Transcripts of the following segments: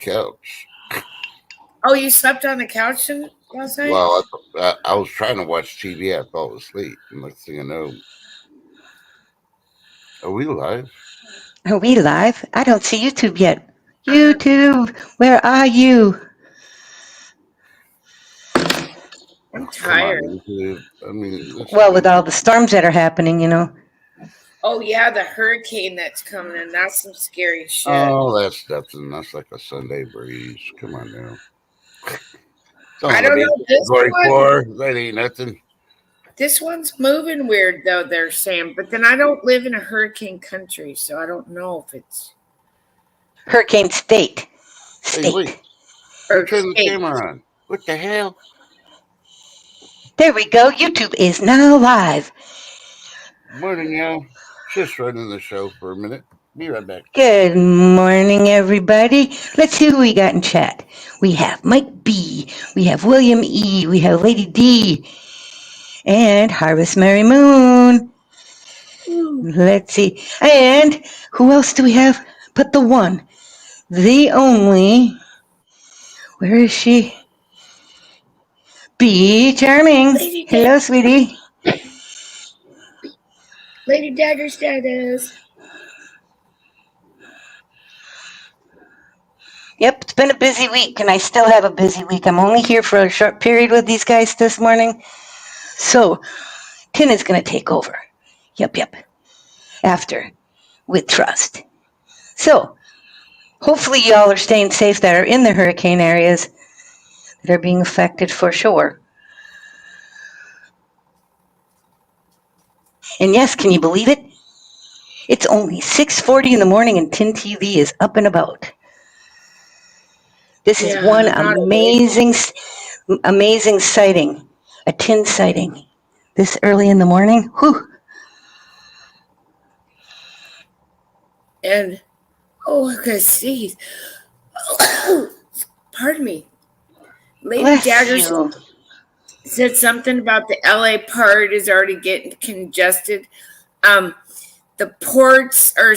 couch. Oh, you slept on the couch last night? Well, I was trying to watch TV. I fell asleep. And next thing I know, are we live? Are we live? I don't see YouTube yet. YouTube, where are you? I'm Come on, tired. YouTube. I mean, Well, with all the storms that are happening, Oh, yeah, the hurricane that's coming in. That's some scary shit. Oh, that's nothing. That's like a Sunday breeze. Come on now. I don't know. That ain't nothing. This one's moving weird, though, they're saying. But then I don't live in a hurricane country, so I don't know if it's... Hurricane state. Hey, wait. Turn the camera on. What the hell? There we go. YouTube is now live. Morning, y'all. Just running the show for a minute. Be right back. Good morning, everybody. Let's see who we got in chat. We have Mike B. We have William E. We have Lady D. And Harvest Mary Moon. Let's see. And who else do we have but the one, the only, where is she? Be Charming. Hello, sweetie. Lady Dagger status. Yep, it's been a busy week, and I still have a busy week. I'm only here for a short period with these guys this morning. So, Tin is going to take over. Yep. After, with trust. So, hopefully y'all are staying safe that are in the hurricane areas that are being affected for sure. And yes, can you believe it? It's only 6:40 in the morning and Tin TV is up and about. This is one amazing sighting, a Tin sighting. This early in the morning, whew. And, I gotta sneeze. Pardon me. Lady Dagger said something about the LA part is already getting congested. The ports are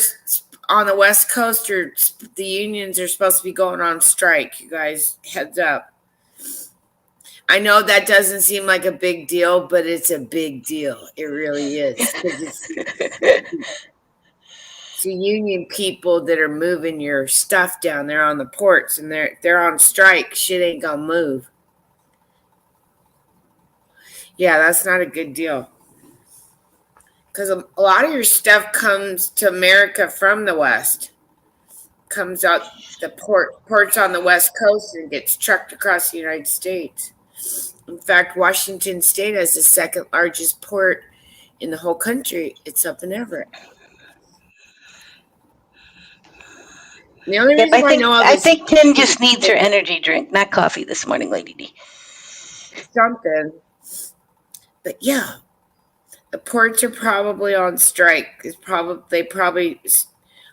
on the West Coast, or the unions are supposed to be going on strike. You guys, heads up. I know that doesn't seem like a big deal, but it's a big deal. It really is. It's the union people that are moving your stuff down there on the ports, and they're on strike. Shit ain't gonna move. Yeah, that's not a good deal. Because a lot of your stuff comes to America from the West. Comes out the ports on the West Coast and gets trucked across the United States. In fact, Washington State has the second largest port in the whole country. It's up in Everett. The only reason I know all this, I think Tin just needs her energy drink, not coffee this morning, Lady D. Something. But yeah, the ports are probably on strike.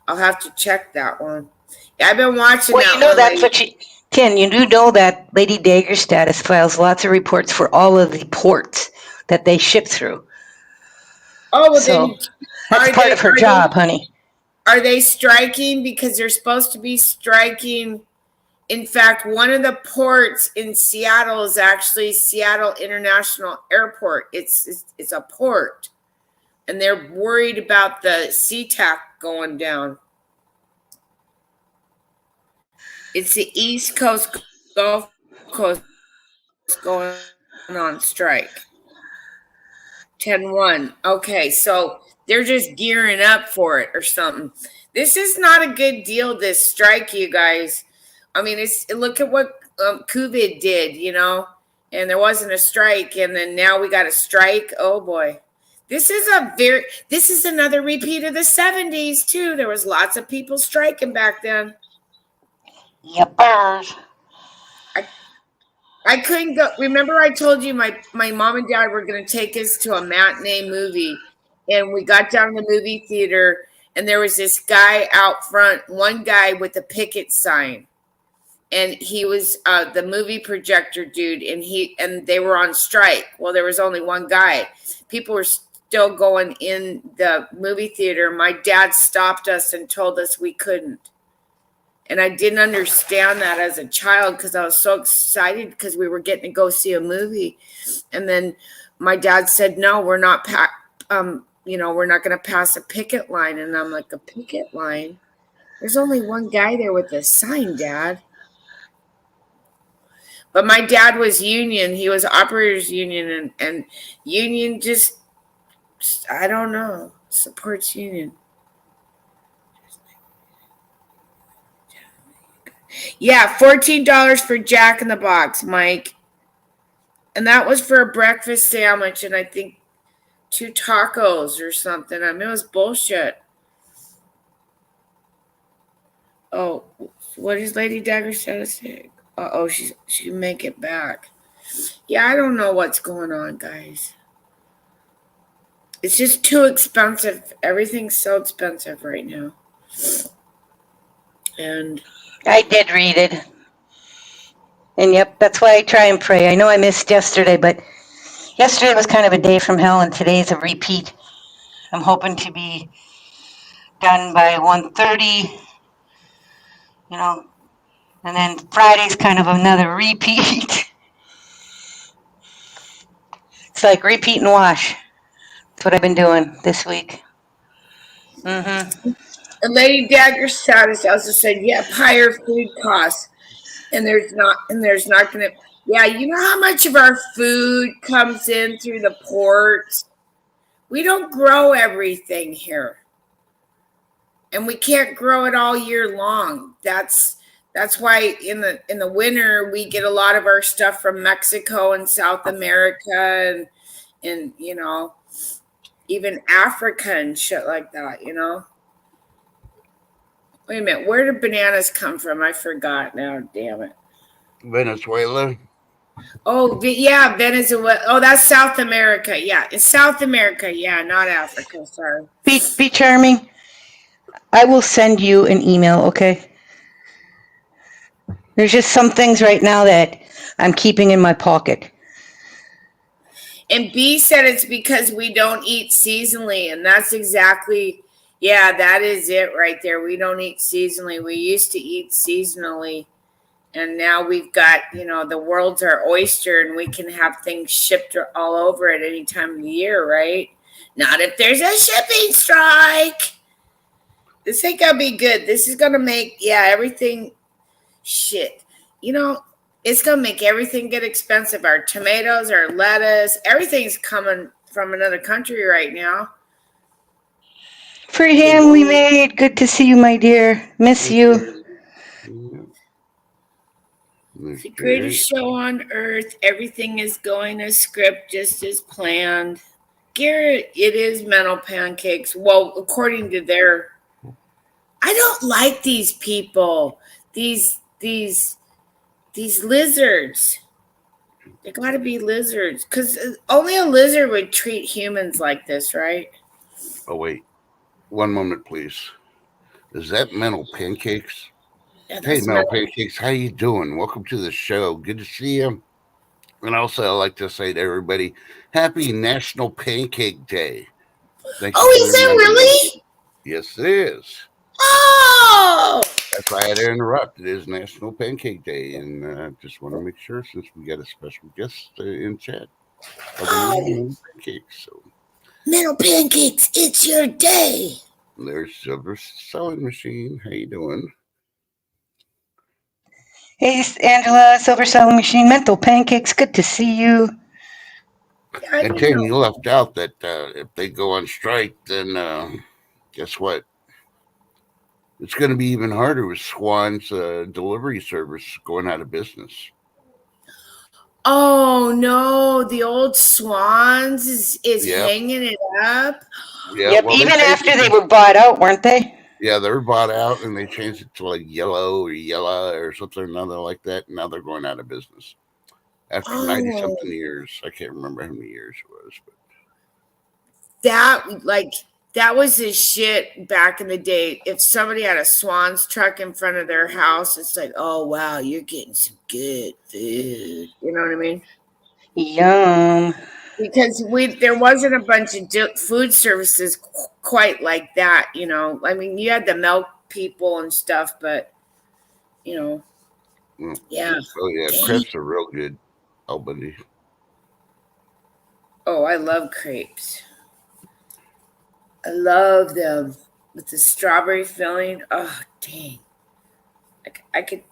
I'll have to check that one. Yeah, I've been watching that one. That's what Tin, you do know that Lady Dagger status files lots of reports for all of the ports that they ship through. Oh, well, so that's part of her job, honey. Are they striking because they're supposed to be striking? In fact, one of the ports in Seattle is actually Seattle International Airport. It's a port, and they're worried about the SeaTac going down. It's the East Coast Gulf Coast going on strike. 10-1. Okay, so they're just gearing up for it or something. This is not a good deal, this strike, you guys. I mean, look at what COVID did, and there wasn't a strike, and then now we got a strike. Oh boy. This is another repeat of the 70s too. There was lots of people striking back then. Yep. I couldn't go. Remember I told you my mom and dad were going to take us to a matinee movie, and we got down to the movie theater, and there was this guy out front, one guy with a picket sign, and he was the movie projector dude, and they were on strike. Well, there was only one guy. People were still going in the movie theater. My dad stopped us and told us we couldn't. And I didn't understand that as a child because I was so excited because we were getting to go see a movie. And then my dad said, no, we're not, we're not going to pass a picket line. And I'm like, a picket line? There's only one guy there with a sign, Dad. But my dad was union. He was operators union, and union just, I don't know, supports union. Yeah, $14 for Jack in the Box, Mike. And that was for a breakfast sandwich and I think 2 tacos or something. I mean, it was bullshit. Oh, what is Lady Dagger say? Uh-oh, she can make it back. Yeah, I don't know what's going on, guys. It's just too expensive. Everything's so expensive right now. And I did read it. And yep, that's why I try and pray. I know I missed yesterday, but yesterday was kind of a day from hell, and today's a repeat. I'm hoping to be done by 1:30, and then Friday's kind of another repeat. It's like repeat and wash. That's what I've been doing this week. Mm-hmm. And Lady Dagger status also said, yeah, higher food costs. And there's not gonna, yeah, you know how much of our food comes in through the ports? We don't grow everything here. And we can't grow it all year long. That's why in the winter we get a lot of our stuff from Mexico and South America and even Africa and shit like that, Wait a minute, where did bananas come from? I forgot now, damn it. Venezuela. Oh, yeah, Venezuela. Oh, that's South America. Yeah, it's South America. Yeah, not Africa. Sorry. Be charming. I will send you an email, okay? There's just some things right now that I'm keeping in my pocket. And B said it's because we don't eat seasonally, and that's exactly, yeah, that is it right there. We don't eat seasonally. We used to eat seasonally, and now we've got, the world's our oyster, and we can have things shipped all over at any time of the year, right? Not if there's a shipping strike. This ain't gonna be good. This is gonna make, everything shit. It's gonna make everything get expensive. Our tomatoes, our lettuce, everything's coming from another country right now. Free ham we made. Good to see you, my dear. Miss you. It's the greatest show on earth. Everything is going as script, just as planned. Garrett, it is mental pancakes. Well, according to their, I don't like these people. These lizards. They got to be lizards, because only a lizard would treat humans like this, right? Oh wait, one moment, please. Is that mental pancakes? Yeah, Hey, mental pancakes, how you doing? Welcome to the show. Good to see you. And also, I like to say to everybody, Happy National Pancake Day. Thank you. Oh, is it really? Yes, it is. Oh! That's why I had to interrupt. It is National Pancake Day, and I just want to make sure, since we got a special guest in chat, mental pancakes. So, mental pancakes, it's your day. There's Silver Sewing Machine. How you doing? Hey, Angela, Silver Sewing Machine, mental pancakes. Good to see you. And Tim, you left out that if they go on strike, then guess what? It's going to be even harder with Swan's delivery service going out of business. Oh no, the old Swans is hanging it up. Yeah, yep, well, even after they were bought out, weren't they? Yeah, they were bought out, and they changed it to like yellow or something or another like that. And now they're going out of business after 90-something years. I can't remember how many years it was, but that was the shit back in the day. If somebody had a Swan's truck in front of their house, it's like, oh wow, you're getting some good food. You know what I mean? Yum. Because there wasn't a bunch of food services quite like that, I mean, you had the milk people and stuff, but Yeah. Oh yeah, Dang. crepes are real good. Albany. Oh, I love crepes. I love them with the strawberry filling. Oh, dang. I could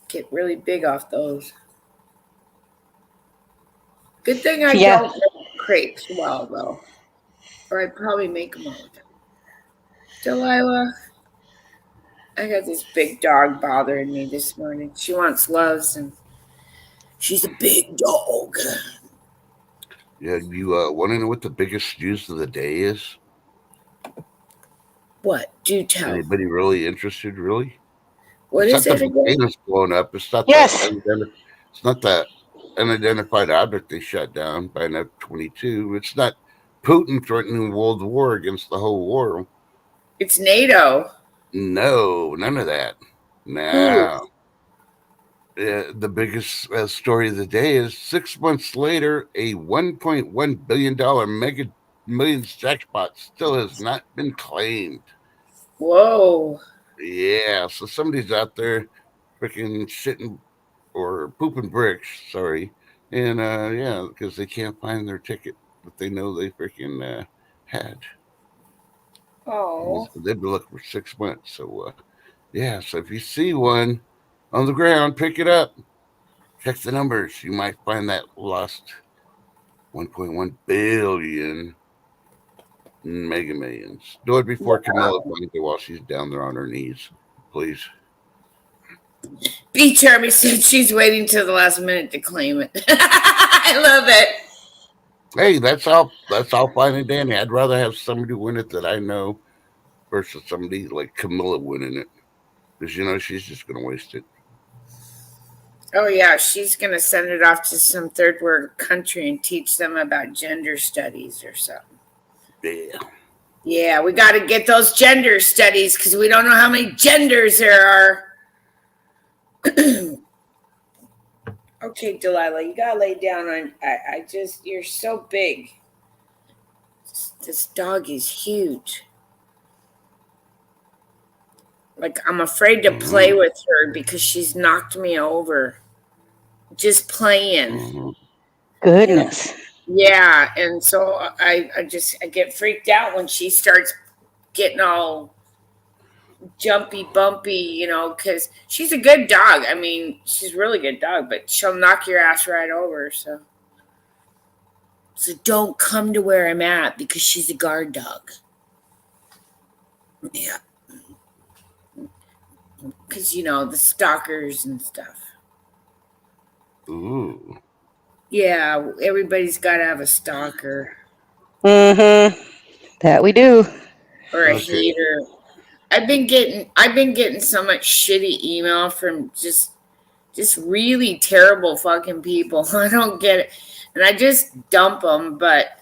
get really big off those. Good thing I Yeah. don't make crepes well, though. Or I'd probably make them all the time. Delilah, I got this big dog bothering me this morning. She wants loves, and she's a big dog. Yeah, you want to know what the biggest news of the day is? What? Do tell. Anybody really interested? Really? What It's is not the it again? volcanoes blowing up. It's not Yes. it's not the unidentified object they shut down by an F-22. It's not Putin threatening World War against the whole world. It's NATO. No, none of that. Who? No. The biggest story of the day is 6 months later, a $1.1 billion mega millions jackpot still has not been claimed. Whoa. Yeah, so somebody's out there freaking shitting or pooping bricks, sorry. And yeah, because they can't find their ticket that they know they freaking had. Oh. They've been looking for 6 months. So yeah, so if you see one on the ground, pick it up. Check the numbers. You might find that lost 1.1 billion mega millions. Do it before Camilla finds it while she's down there on her knees, please. B. Charmy said she's waiting till the last minute to claim it. I love it. Hey, that's all fine and dandy. I'd rather have somebody win it that I know versus somebody like Camilla winning it. Because she's just gonna waste it. Oh yeah, she's gonna send it off to some third world country and teach them about gender studies or something. Yeah. Yeah, we got to get those gender studies because we don't know how many genders there are. Okay, Delilah, you gotta lay down on. You're so big. This dog is huge. Like, I'm afraid to play with her because she's knocked me over. Just playing. Goodness. Yeah, and so I get freaked out when she starts getting all jumpy bumpy, because she's a good dog. I mean, she's a really good dog, but she'll knock your ass right over. So don't come to where I'm at because she's a guard dog. Yeah, because the stalkers and stuff. Ooh. Yeah, everybody's got to have a stalker. That we do. Or a hater. I've been getting so much shitty email from just really terrible fucking people. I don't get it, and I just dump them. But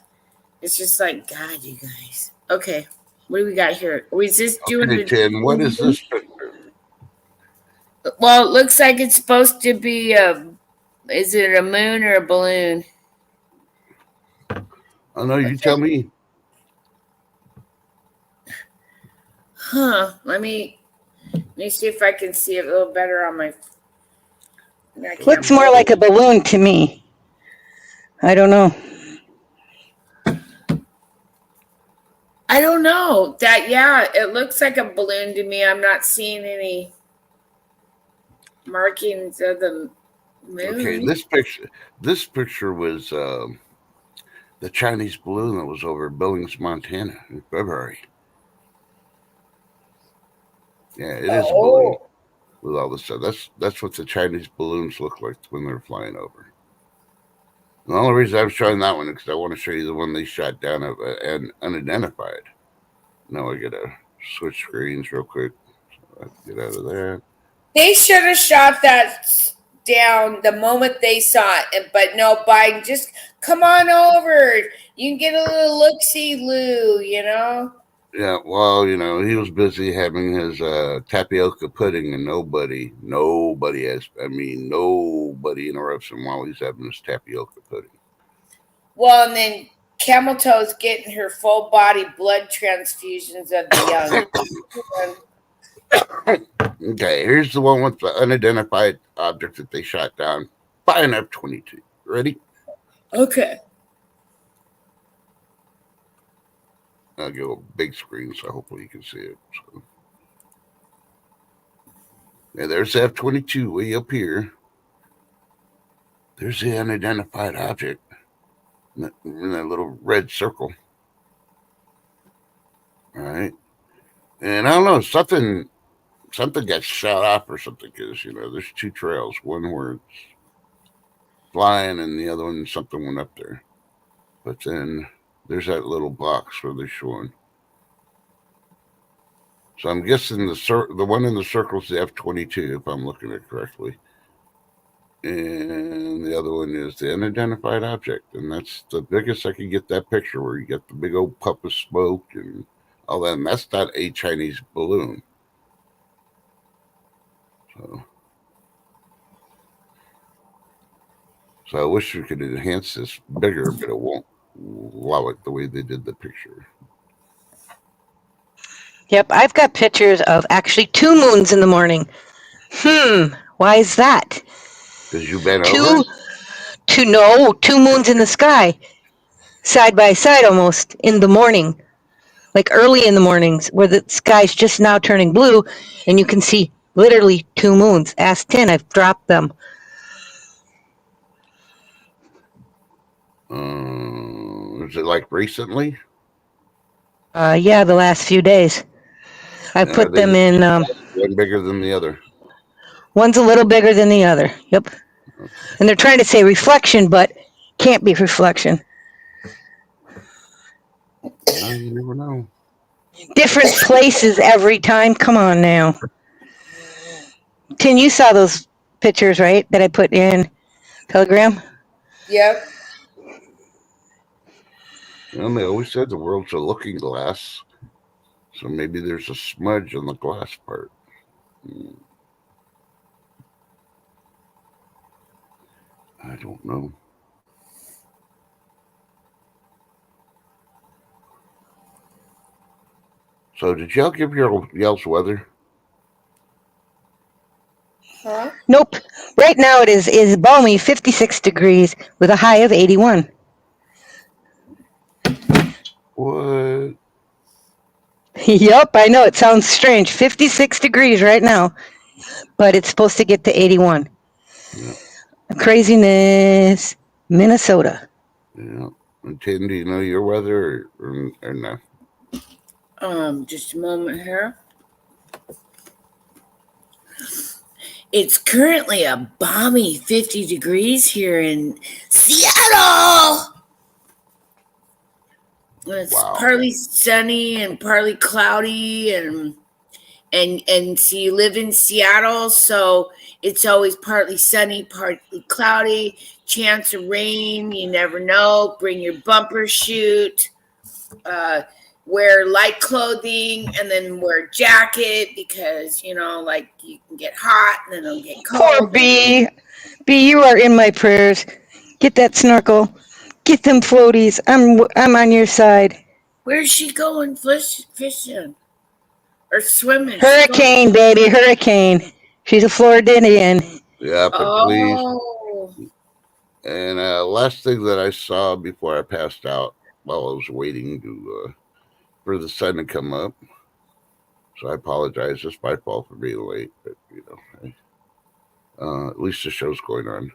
it's just like, God, you guys. Okay, what do we got here? Are we just doing the 10? What is this picture? Well, it looks like it's supposed to be is it a moon or a balloon? Oh no, you tell me. Huh? Let me see if I can see it a little better on my. Looks more like a balloon to me. I don't know. I don't know. It looks like a balloon to me. I'm not seeing any markings of the moon. Okay, this picture was the Chinese balloon that was over Billings, Montana in February. Yeah, it is a balloon with all this stuff. That's what the Chinese balloons look like when they're flying over. The only reason I'm showing that one is because I want to show you the one they shot down of and unidentified. Now I gotta switch screens real quick. So I have to get out of there. They should have shot that down the moment they saw it, but no, Biden, just come on over. You can get a little look-see-loo, Yeah, well, he was busy having his tapioca pudding, and nobody interrupts him while he's having his tapioca pudding. Well, and then Camel Toe's getting her full body blood transfusions of the young. Okay, here's the one with the unidentified object that they shot down by an F-22. Ready? Okay. I'll go a big screen, so hopefully you can see it. So. Yeah, there's the F-22 way up here. There's the unidentified object in that little red circle. All right. And I don't know, something got shot off or something, because, there's two trails. One where it's flying and the other one, something went up there. But then there's that little box where they're showing. So I'm guessing the one in the circle is the F-22, if I'm looking at it correctly. And the other one is the unidentified object. And that's the biggest I could get that picture, where you get the big old puff of smoke and all that. And that's not a Chinese balloon. So I wish we could enhance this bigger, but it won't allow it the way they did the picture. Yep, I've got pictures of actually 2 moons in the morning. Why is that? Because you've been over it? 2 moons in the sky, side by side almost, in the morning. Like early in the mornings, where the sky's just now turning blue, and you can see literally 2 moons. Ask Tin, I've dropped them. Is it like recently? Yeah, the last few days. I put them in. One bigger than the other. One's a little bigger than the other. Yep. Okay. And they're trying to say reflection, but can't be reflection. Well, you never know. Different places every time. Come on now. Tin, you saw those pictures, right? That I put in Telegram? Yep. Well, they always said the world's a looking glass. So maybe there's a smudge on the glass part. I don't know. So did y'all give y'all's weather? Huh? Nope. Right now it is balmy 56 degrees with a high of 81. What? Yep, I know. It sounds strange. 56 degrees right now, but it's supposed to get to 81. Yeah. Craziness. Minnesota. Yeah. And Tin, do you know your weather or no? Just a moment here. It's currently a balmy 50 degrees here in Seattle. It's partly sunny and partly cloudy, and so you live in Seattle, so it's always partly sunny, partly cloudy, chance of rain, you never know. Bring your bumper chute, wear light clothing, and then wear a jacket, because you can get hot and then it'll get cold. Poor B. B, you are in my prayers. Get that snorkel. Get them floaties. I'm on your side. Where's she going fishing? Or swimming? Hurricane, baby, hurricane. She's a Floridian. Yeah, but please. And last thing that I saw before I passed out while I was waiting for the sun to come up. So I apologize. It's my fault for being late, but at least the show's going on.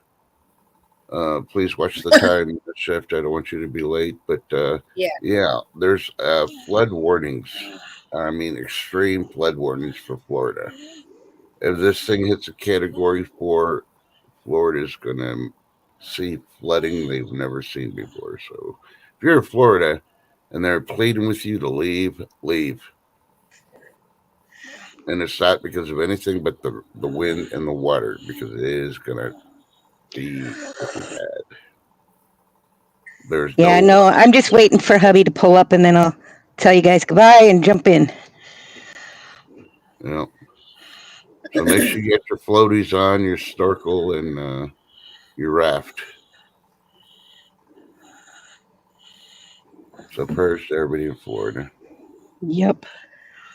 Please watch the time shift. I don't want you to be late, but yeah, there's flood warnings. I mean, extreme flood warnings for Florida. If this thing hits a Category 4, Florida's going to see flooding they've never seen before. So if you're in Florida and they're pleading with you to leave, leave. And it's not because of anything but the wind and the water, because it is going to be bad. No, I'm just waiting for hubby to pull up, and then I'll tell you guys goodbye and jump in. Yeah. So make sure you get your floaties on, your snorkel, and your raft. So prayers to everybody in Florida. Yep.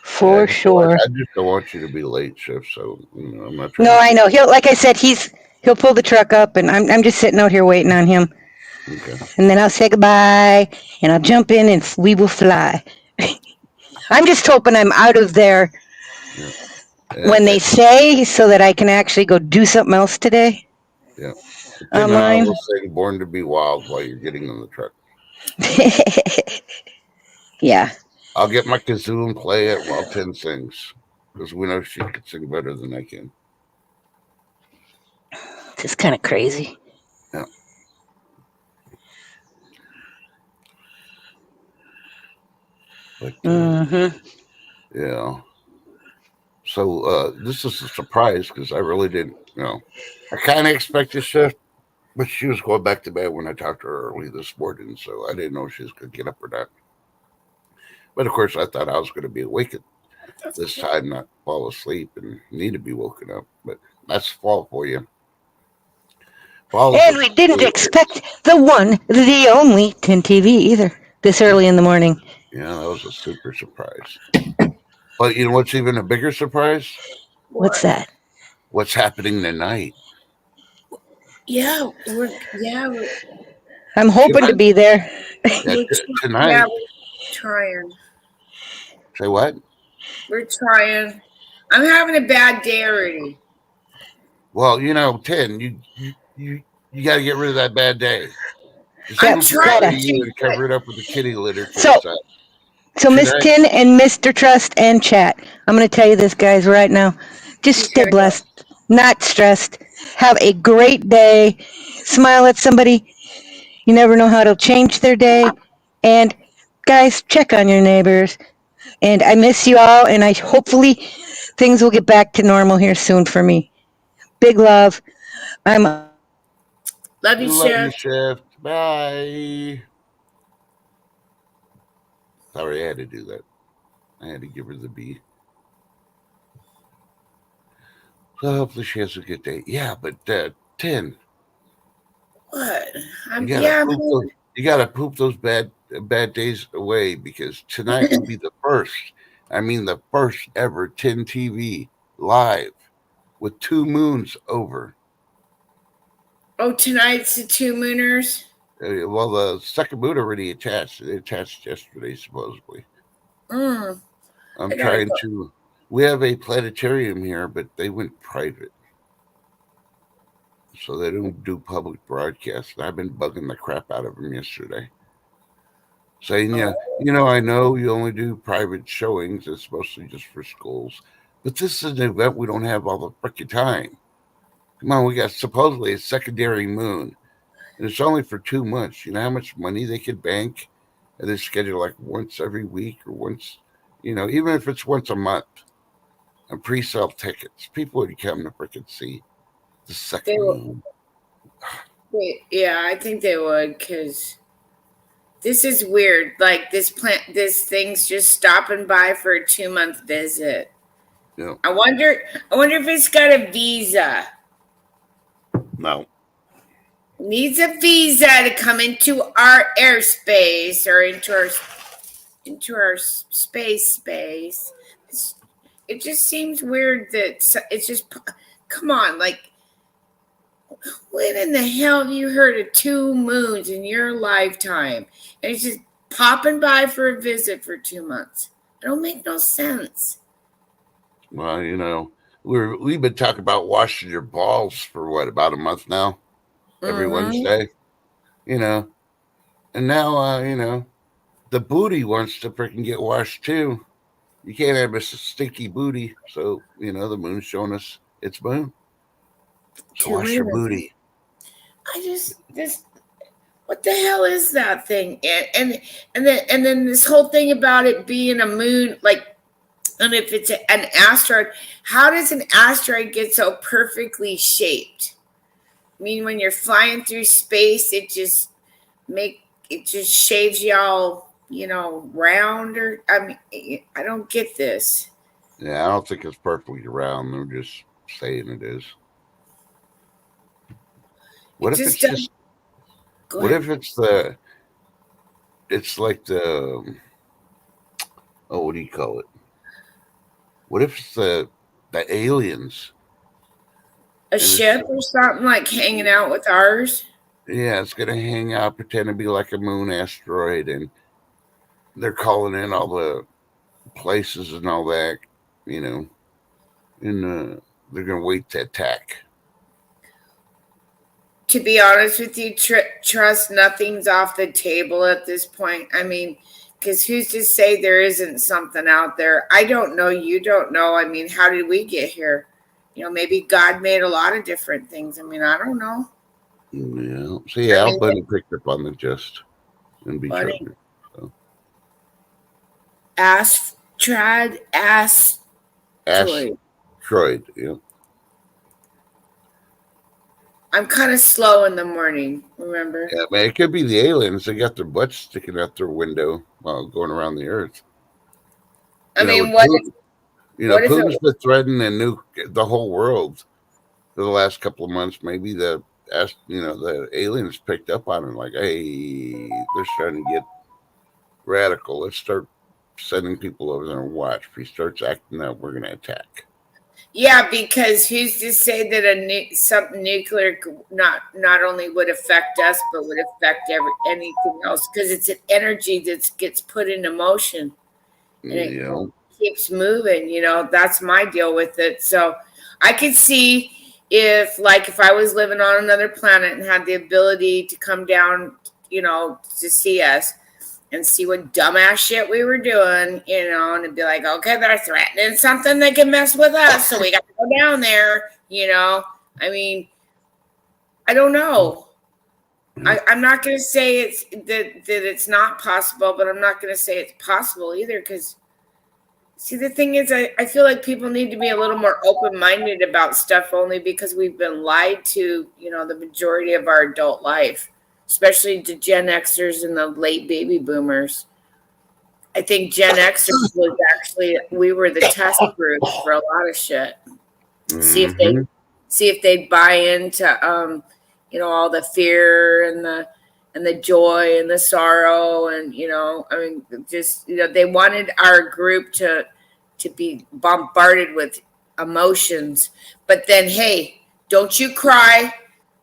For sure. I just don't want you to be late, Chef. So I'm not trying. No, I know. Like I said, he'll pull the truck up, and I'm just sitting out here waiting on him. Okay. And then I'll say goodbye, and I'll jump in, and we will fly. I'm just hoping I'm out of there when they say, so that I can actually go do something else today. Yeah. Online. And I will sing "Born to Be Wild" while you're getting in the truck. Yeah. I'll get my kazoo and play it while Tin sings, because we know she can sing better than I can. It's kind of crazy. Yeah. But yeah. So this is a surprise because I really didn't. I kind of expected Chef, but she was going back to bed when I talked to her early this morning, so I didn't know if she was going to get up or not. But of course, I thought I was going to be awake at this time, not fall asleep and need to be woken up. But that's fall for you. And we didn't expect the one, the only Tin TV either this early in the morning. Yeah, that was a super surprise. But you know what's even a bigger surprise? What's that? What's happening tonight? Yeah, I'm hoping to be there. Tonight. Yeah, we're trying. Say what? We're trying. I'm having a bad day already. Well, Tin, you got to get rid of that bad day. Just I'm trying to you and cover it up with the kitty litter. So Miss Tin and Mr. Trust and Chat, I'm going to tell you this, guys, right now. Just stay blessed, not stressed. Have a great day. Smile at somebody. You never know how it'll change their day. And guys, check on your neighbors. And I miss you all, and hopefully things will get back to normal here soon for me. Big love. I'm Love you, Chef. Bye. Sorry, I had to do that. I had to give her the B. So hopefully she has a good day. Yeah, but Tin. What? You gotta poop those bad days away, because tonight will be the first. I mean, the first ever Tin TV live with 2 moons over. Oh, tonight's the 2 mooners. Well, the second moon already attached. It attached yesterday, supposedly. I'm trying to. We have a planetarium here, but they went private, so they don't do public broadcasts. And I've been bugging the crap out of them yesterday, saying, I know you only do private showings. It's mostly just for schools, but this is an event we don't have all the freaking time. Come on, we got supposedly a secondary moon, and it's only for 2 months. You know how much money they could bank? And they schedule like once every week or once, even if it's once a month, and pre-sale tickets. People would come to freaking see the second moon. Yeah, I think they would, because this is weird. Like this thing's just stopping by for a 2-month visit. Yeah. I wonder if it's got a visa. No. Needs a visa to come into our airspace or into our space. It just seems weird that it's just, come on, like, when in the hell have you heard of 2 moons in your lifetime? And it's just popping by for a visit for 2 months. It don't make no sense. Well, we've been talking about washing your balls for about a month now, every Wednesday, and now, the booty wants to freaking get washed too. You can't have a stinky booty. So, the moon's showing us its moon. So wash your booty. What the hell is that thing? And then this whole thing about it being a moon, like, and if it's an asteroid, how does an asteroid get so perfectly shaped? I mean, when you're flying through space, it just shaves y'all, round, or I don't get this. Yeah, I don't think it's perfectly round. They're just saying it is. What if it's just? What if it's it's like the, what do you call it? What if it's the aliens? A ship or something like hanging out with ours? Yeah, it's gonna hang out, pretend to be like a moon asteroid, and they're calling in all the places and all that, and they're gonna wait to attack. To be honest with you, trust nothing's off the table at this point. I mean, because who's to say there isn't something out there? I don't know. You don't know. I mean, how did we get here? Maybe God made a lot of different things. I mean, I don't know. Yeah. See, Al Bunny picked up on the gist and be charged. So. Asteroid. Yeah. I'm kind of slow in the morning, remember? Yeah, man, it could be the aliens. They got their butts sticking out their window while going around the earth. I mean, what Putin's been threatening to nuke the whole world for the last couple of months. Maybe the aliens picked up on it, like, hey, they're starting to get radical. Let's start sending people over there and watch. If he starts acting up, we're going to attack. Yeah, because who's to say that something nuclear not only would affect us, but would affect anything else? Because it's an energy that gets put into motion, and it keeps moving. That's my deal with it. So I could see if I was living on another planet and had the ability to come down, to see us and see what dumbass shit we were doing, and it'd be like, okay, they're threatening something that can mess with us, so we got to go down there, I mean, I don't know. I'm not going to say it's that it's not possible, but I'm not going to say it's possible either, because, see, the thing is, I feel like people need to be a little more open-minded about stuff, only because we've been lied to, the majority of our adult life. Especially the Gen Xers and the late baby boomers. I think Gen Xers was we were the test group for a lot of shit. Mm-hmm. See if they'd buy into all the fear and the joy and the sorrow, and they wanted our group to be bombarded with emotions. But then, hey, don't you cry.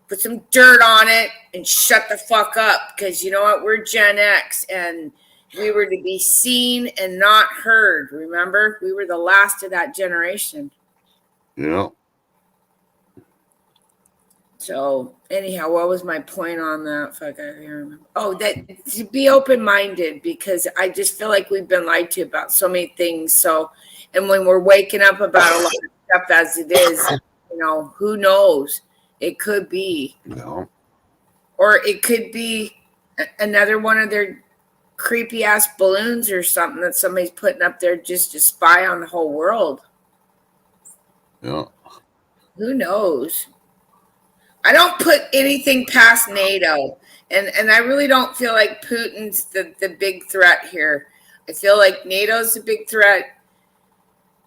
Put some dirt on it and shut the fuck up, because you know what? We're Gen X, and we were to be seen and not heard. Remember? We were the last of that generation. Yeah. So anyhow, what was my point on that? Fuck, I can't remember. Oh, that to be open-minded, because I just feel like we've been lied to about so many things. So, and when we're waking up about a lot of stuff as it is, who knows? It could be. No. Or it could be another one of their creepy ass balloons or something that somebody's putting up there just to spy on the whole world. Yeah. Who knows? I don't put anything past NATO. And I really don't feel like Putin's the big threat here. I feel like NATO's the big threat.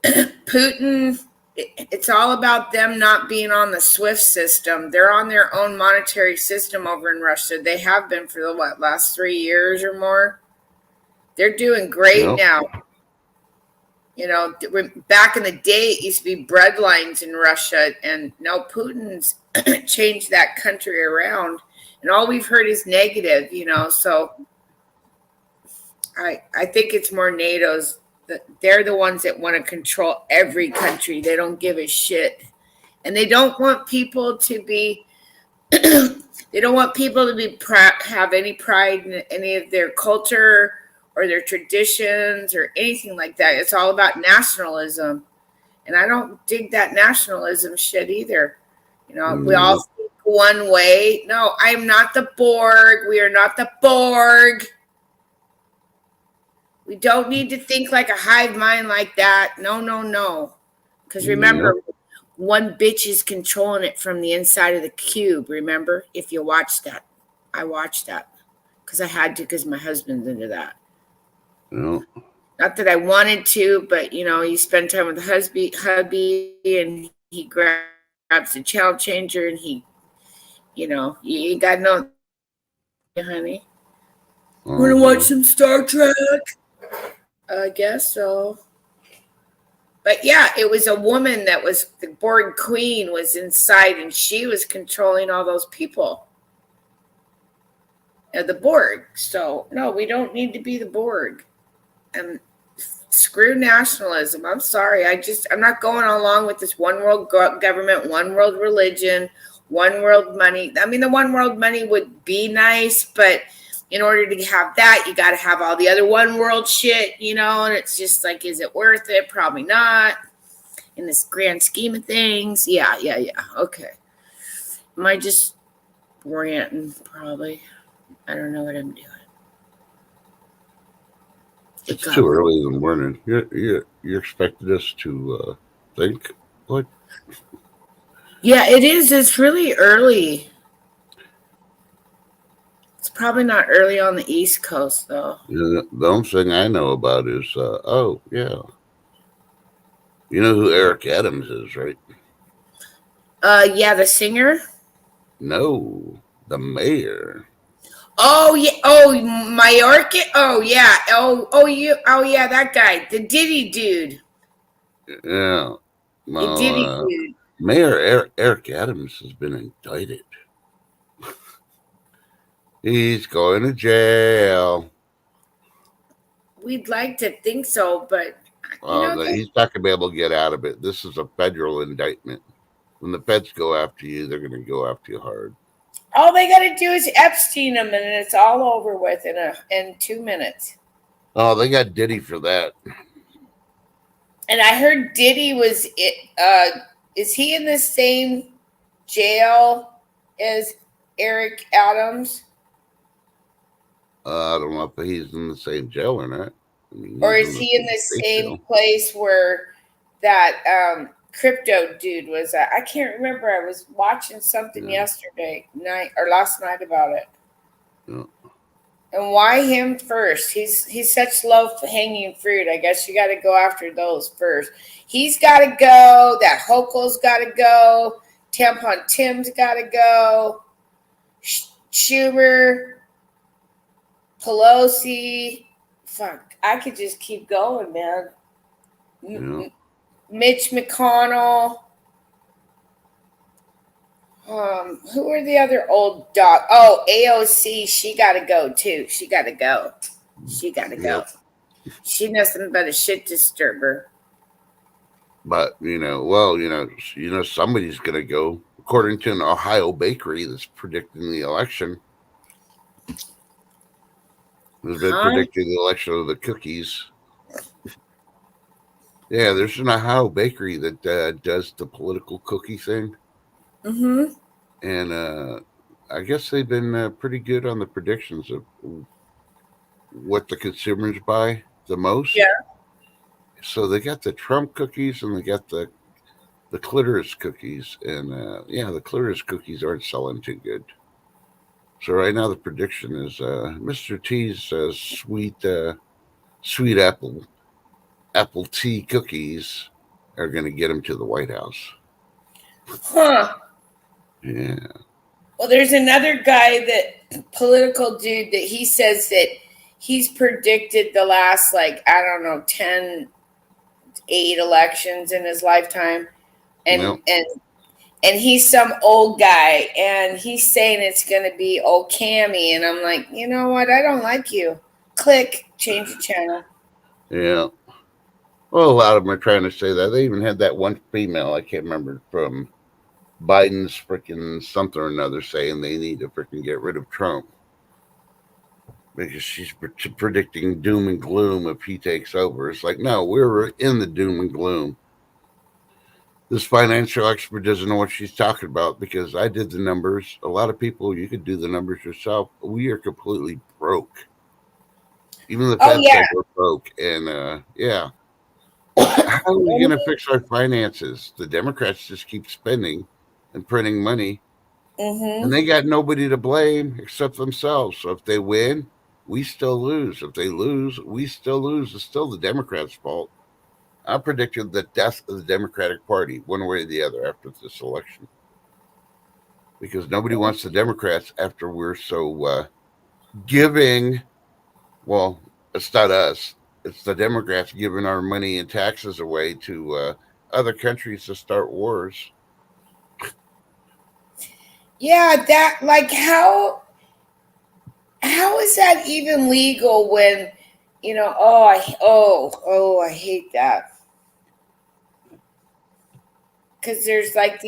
Putin, it's all about them not being on the SWIFT system. They're on their own monetary system over in Russia. They have been for the last 3 years or more. They're doing great now. Back in the day, it used to be breadlines in Russia, and now Putin's changed that country around, and all we've heard is negative. So I think it's more NATO's. They're the ones that want to control every country. They don't give a shit. And they don't want people to be they don't want people to be have any pride in any of their culture or their traditions or anything like that. It's all about nationalism. And I don't dig that nationalism shit either. We all speak one way. No, I am not the Borg. We are not the Borg. We don't need to think like a hive mind like that. No. Because remember, one bitch is controlling it from the inside of the cube. Remember, if you watch that. I watched that because I had to, because my husband's into that. Yeah. Not that I wanted to, but, you spend time with the hubby and he grabs the channel changer and he, you got to know, honey. Want to watch some Star Trek? I guess so. But yeah, it was a woman that was the board queen was inside, and she was controlling all those people of the Borg. So no, we don't need to be the Borg. And screw nationalism. I'm sorry. I'm not going along with this one world government, one world religion, one world money. I mean, the one world money would be nice, but in order to have that, you got to have all the other one world shit, and it's just like, is it worth it? Probably not in this grand scheme of things. Yeah. Okay. Am I just ranting? Probably. I don't know what I'm doing. It's too early in the morning. You expected us to think? What? Yeah, it is. It's really early. It's probably not early on the East Coast, though. The only thing I know about is, oh, yeah. You know who Eric Adams is, right? Yeah, the singer? No, the mayor. Oh, yeah. Oh, Majorca? Oh, yeah. Oh, yeah, that guy. The Diddy dude. Yeah. The Diddy dude. Mayor Eric Adams has been indicted. He's going to jail. We'd like to think so, but he's not going to be able to get out of it. This is a federal indictment. When the feds go after you, they're going to go after you hard. All they got to do is Epstein them, and it's all over with in 2 minutes. Oh, they got Diddy for that. And I heard Diddy was is he in the same jail as Eric Adams? I don't know if he's in the same jail or not. I mean, or is he in the same place where that crypto dude was at? I can't remember. I was watching something yesterday night or last night about it. Yeah. And why him first? He's such low hanging fruit. I guess you got to go after those first. He's got to go. That Hochul's got to go. Tampon Tim's got to go. Schumer, Pelosi. Fuck, I could just keep going, man. Yeah. Mitch McConnell. Who are the other old dog? Oh, AOC. She got to go too. She got to go. Yep. She's nothing but a shit disturber. But somebody's gonna go. According to an Ohio bakery that's predicting the election, has been predicting the election of the cookies. Yeah, there's an Ohio bakery that does the political cookie thing. Mm-hmm. And I guess they've been pretty good on the predictions of what the consumers buy the most. Yeah. So they got the Trump cookies and they got the clitoris cookies. And the clitoris cookies aren't selling too good. So right now the prediction is Mr. T's sweet apple tea cookies are going to get him to the White House. Huh. Yeah. Well, there's another guy, that political dude, that he says that he's predicted the last, 10, 8 elections in his lifetime. And he's some old guy, and he's saying it's going to be old Cammy. And I'm like, you know what? I don't like you. Click, change the channel. Yeah. Well, a lot of them are trying to say that. They even had that one female, I can't remember, from Biden's freaking something or another, saying they need to freaking get rid of Trump because she's predicting doom and gloom if he takes over. It's like, no, we're in the doom and gloom. This financial expert doesn't know what she's talking about because I did the numbers. A lot of people, you could do the numbers yourself. We are completely broke. Even the Fed said we're broke. And yeah. How are we going to fix our finances? The Democrats just keep spending and printing money. Mm-hmm. And they got nobody to blame except themselves. So if they win, we still lose. If they lose, we still lose. It's still the Democrats' fault. I predicted the death of the Democratic Party, one way or the other, after this election. Because nobody wants the Democrats after we're so giving. Well, it's not us. It's the Democrats giving our money and taxes away to other countries to start wars. Yeah, that like how is that even legal when I hate that. Because there's like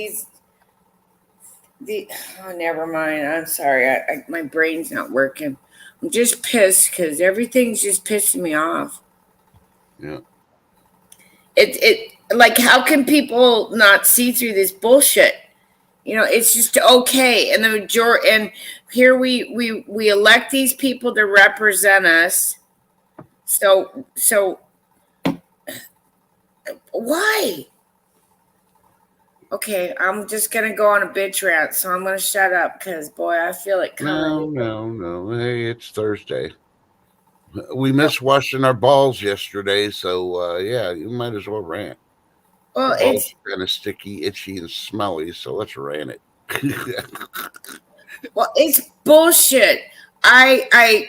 never mind. I'm sorry. My brain's not working. I'm just pissed because everything's just pissing me off. Yeah. It like, how can people not see through this bullshit? It's just okay. And the majority, and here we elect these people to represent us. So why? Okay, I'm just gonna go on a bitch rant, so I'm gonna shut up because boy, I feel it coming. No. Hey, it's Thursday. We missed washing our balls yesterday, so yeah, you might as well rant. Well, Our balls are kind of sticky, itchy, and smelly, so let's rant it. Well, it's bullshit. I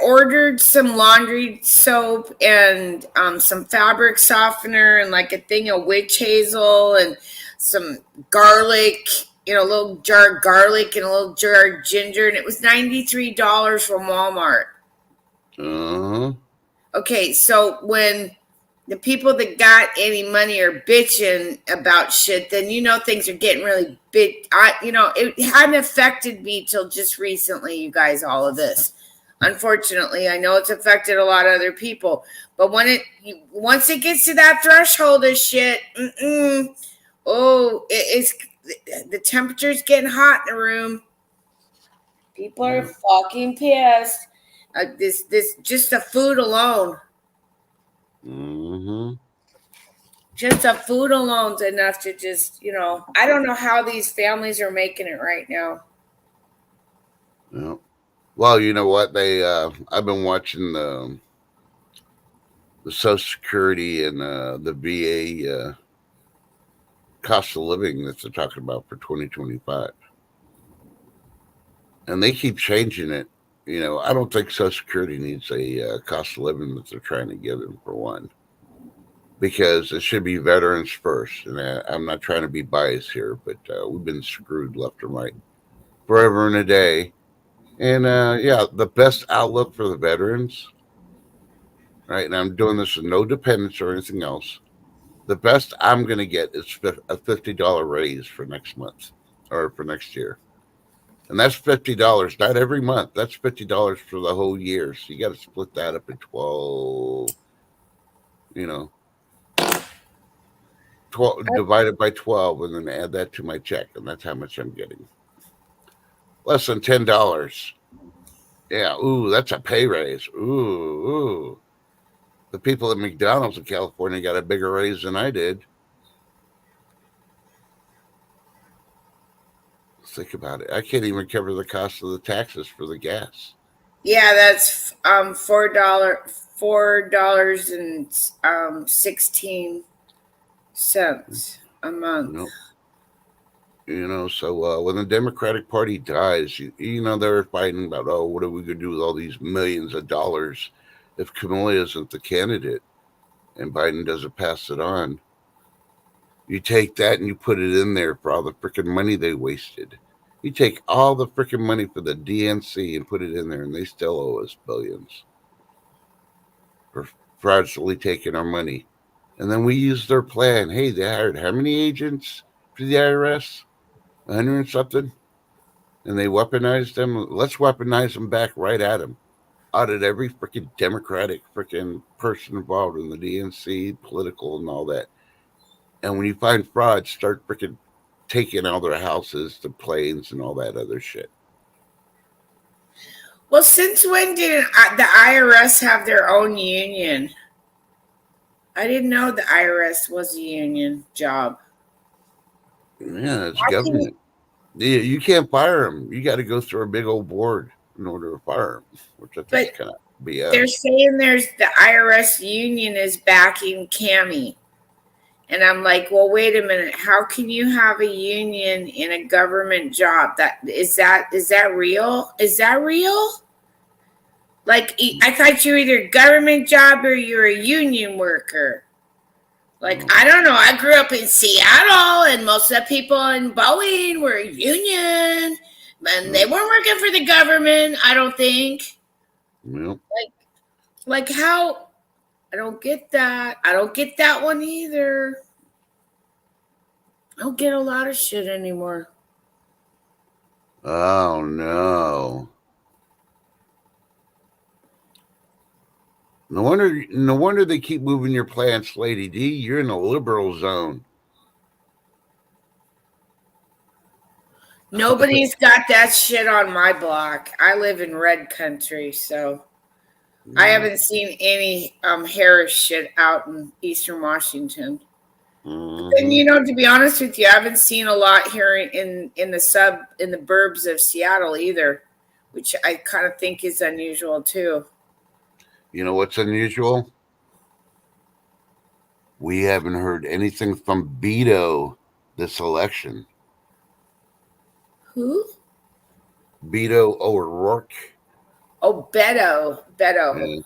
ordered some laundry soap and some fabric softener and like a thing of witch hazel and some garlic, a little jar of garlic and a little jar of ginger, and it was $93 from Walmart. Okay, so when the people that got any money are bitching about shit, then things are getting really big. It hadn't affected me till just recently, you guys, all of this. Unfortunately, I know it's affected a lot of other people, but once it gets to that threshold of shit, it's the temperature's getting hot in the room. People are fucking pissed. This just the food alone. Just the food alone's enough to just, I don't know how these families are making it right now. Yeah. Well, you know what? I've been watching the Social Security and the VA cost of living that they're talking about for 2025. And they keep changing it. I don't think Social Security needs a cost of living that they're trying to give them, for one, because it should be veterans first. And I'm not trying to be biased here, but we've been screwed left and right forever and a day. And the best outlook for the veterans, right? And I'm doing this with no dependents or anything else. The best I'm going to get is a $50 raise for next month or for next year. And that's $50, not every month. That's $50 for the whole year. So you got to split that up in 12, 12 divided by 12, and then add that to my check. And that's how much I'm getting. Less than $10. Yeah. Ooh, that's a pay raise. Ooh. The people at McDonald's in California got a bigger raise than I did. Think about it. I can't even cover the cost of the taxes for the gas. Yeah, that's $4.16 a month. So when the Democratic Party dies, they're fighting about, what are we going to do with all these millions of dollars if Kamala isn't the candidate and Biden doesn't pass it on? You take that and you put it in there for all the freaking money they wasted. You take all the freaking money for the DNC and put it in there, and they still owe us billions for fraudulently taking our money. And then we use their plan. Hey, they hired how many agents for the IRS? 100 and something? And they weaponized them. Let's weaponize them back right at them. Audit every freaking Democratic freaking person involved in the DNC, political, and all that. And when you find fraud, start freaking taking all their houses, the planes, and all that other shit. Well, since when did the IRS have their own union? I didn't know the IRS was a union job. Yeah, it's government. You can't fire them. You got to go through a big old board in order to fire them, which I think is kind of BS. They're saying the IRS union is backing Cami. And I'm like, well, wait a minute. How can you have a union in a government job? Is that real? Is that real? Like, I thought you were either a government job or you're a union worker. Like, I don't know. I grew up in Seattle, and most of the people in Boeing were union, and they weren't working for the government, I don't think. Yep. Like how? I don't get that. I don't get that one either. I don't get a lot of shit anymore. Oh, no. No wonder they keep moving your plants, Lady D. You're in the liberal zone. Nobody's got that shit on my block. I live in red country, so I haven't seen any Harris shit out in Eastern Washington. Mm-hmm. And to be honest with you, I haven't seen a lot here in the burbs of Seattle either, which I kind of think is unusual too. You know what's unusual? We haven't heard anything from Beto this election. Who? Beto O'Rourke. Oh, Beto. Yeah.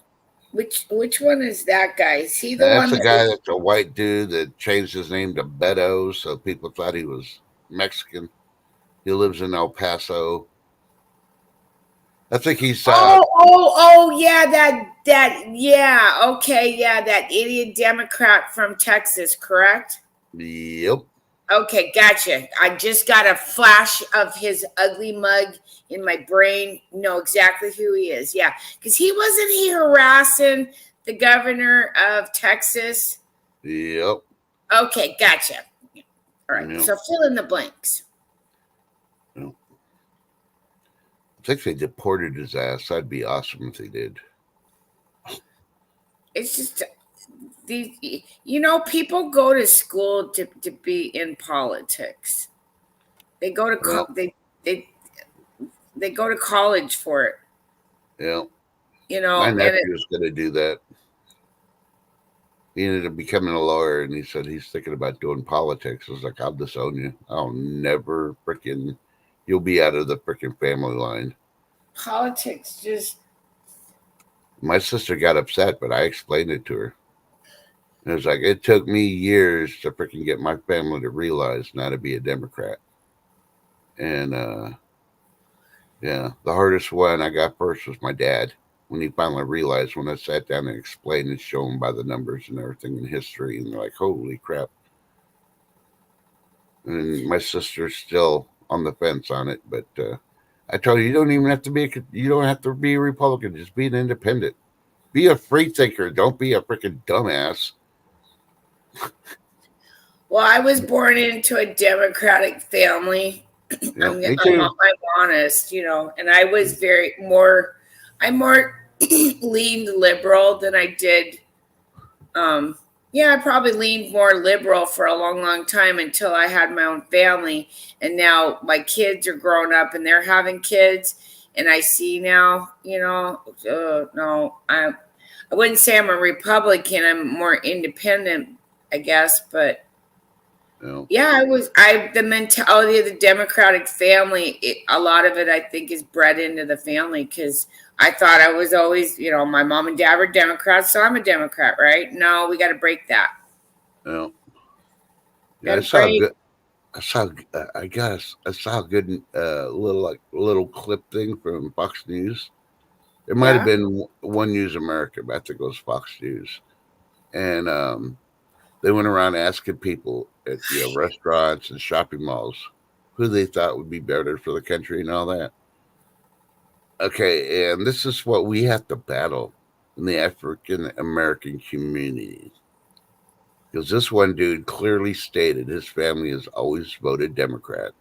Which one is that guy? Is he the That's one? the guy that's a white dude that changed his name to Beto, so people thought he was Mexican. He lives in El Paso. I think he's. Yeah, that idiot Democrat from Texas, correct? Yep. Okay, gotcha. I just got a flash of his ugly mug in my brain. Know exactly who he is. Yeah, because wasn't he harassing the governor of Texas? Yep. Okay, gotcha. All right, so fill in the blanks. Yep. I think they deported his ass. That'd be awesome if they did. It's just people go to school to be in politics. They go to they go to college for it. Yeah. My nephew was going to do that. He ended up becoming a lawyer, and he said he's thinking about doing politics. I was like, I'll disown you. You'll be out of the freaking family line. Politics just... My sister got upset, but I explained it to her. And it was like, it took me years to freaking get my family to realize not to be a Democrat. And, the hardest one I got first was my dad. When he finally realized, when I sat down and explained and showed him by the numbers and everything in history, and they're like, holy crap. And my sister's still on the fence on it, but I told her, you don't have to be a Republican. Just be an independent. Be a free thinker. Don't be a freaking dumbass. Well, I was born into a Democratic family. Yeah, I'm honest, and I was I more leaned liberal than I did. I probably leaned more liberal for a long, long time until I had my own family. And now my kids are grown up and they're having kids. And I see now, no, I wouldn't say I'm a Republican. I'm more independent, I guess. But the mentality of the Democratic family, a lot of it, I think, is bred into the family because I thought I was always, my mom and dad were Democrats, so I'm a Democrat, right? No, we got to break that. Yeah. I saw a good little clip thing from Fox News. It might have been One News America, but I think it was Fox News. And they went around asking people at restaurants and shopping malls who they thought would be better for the country and all that. Okay, and this is what we have to battle in the African American community. Because this one dude clearly stated his family has always voted Democrat.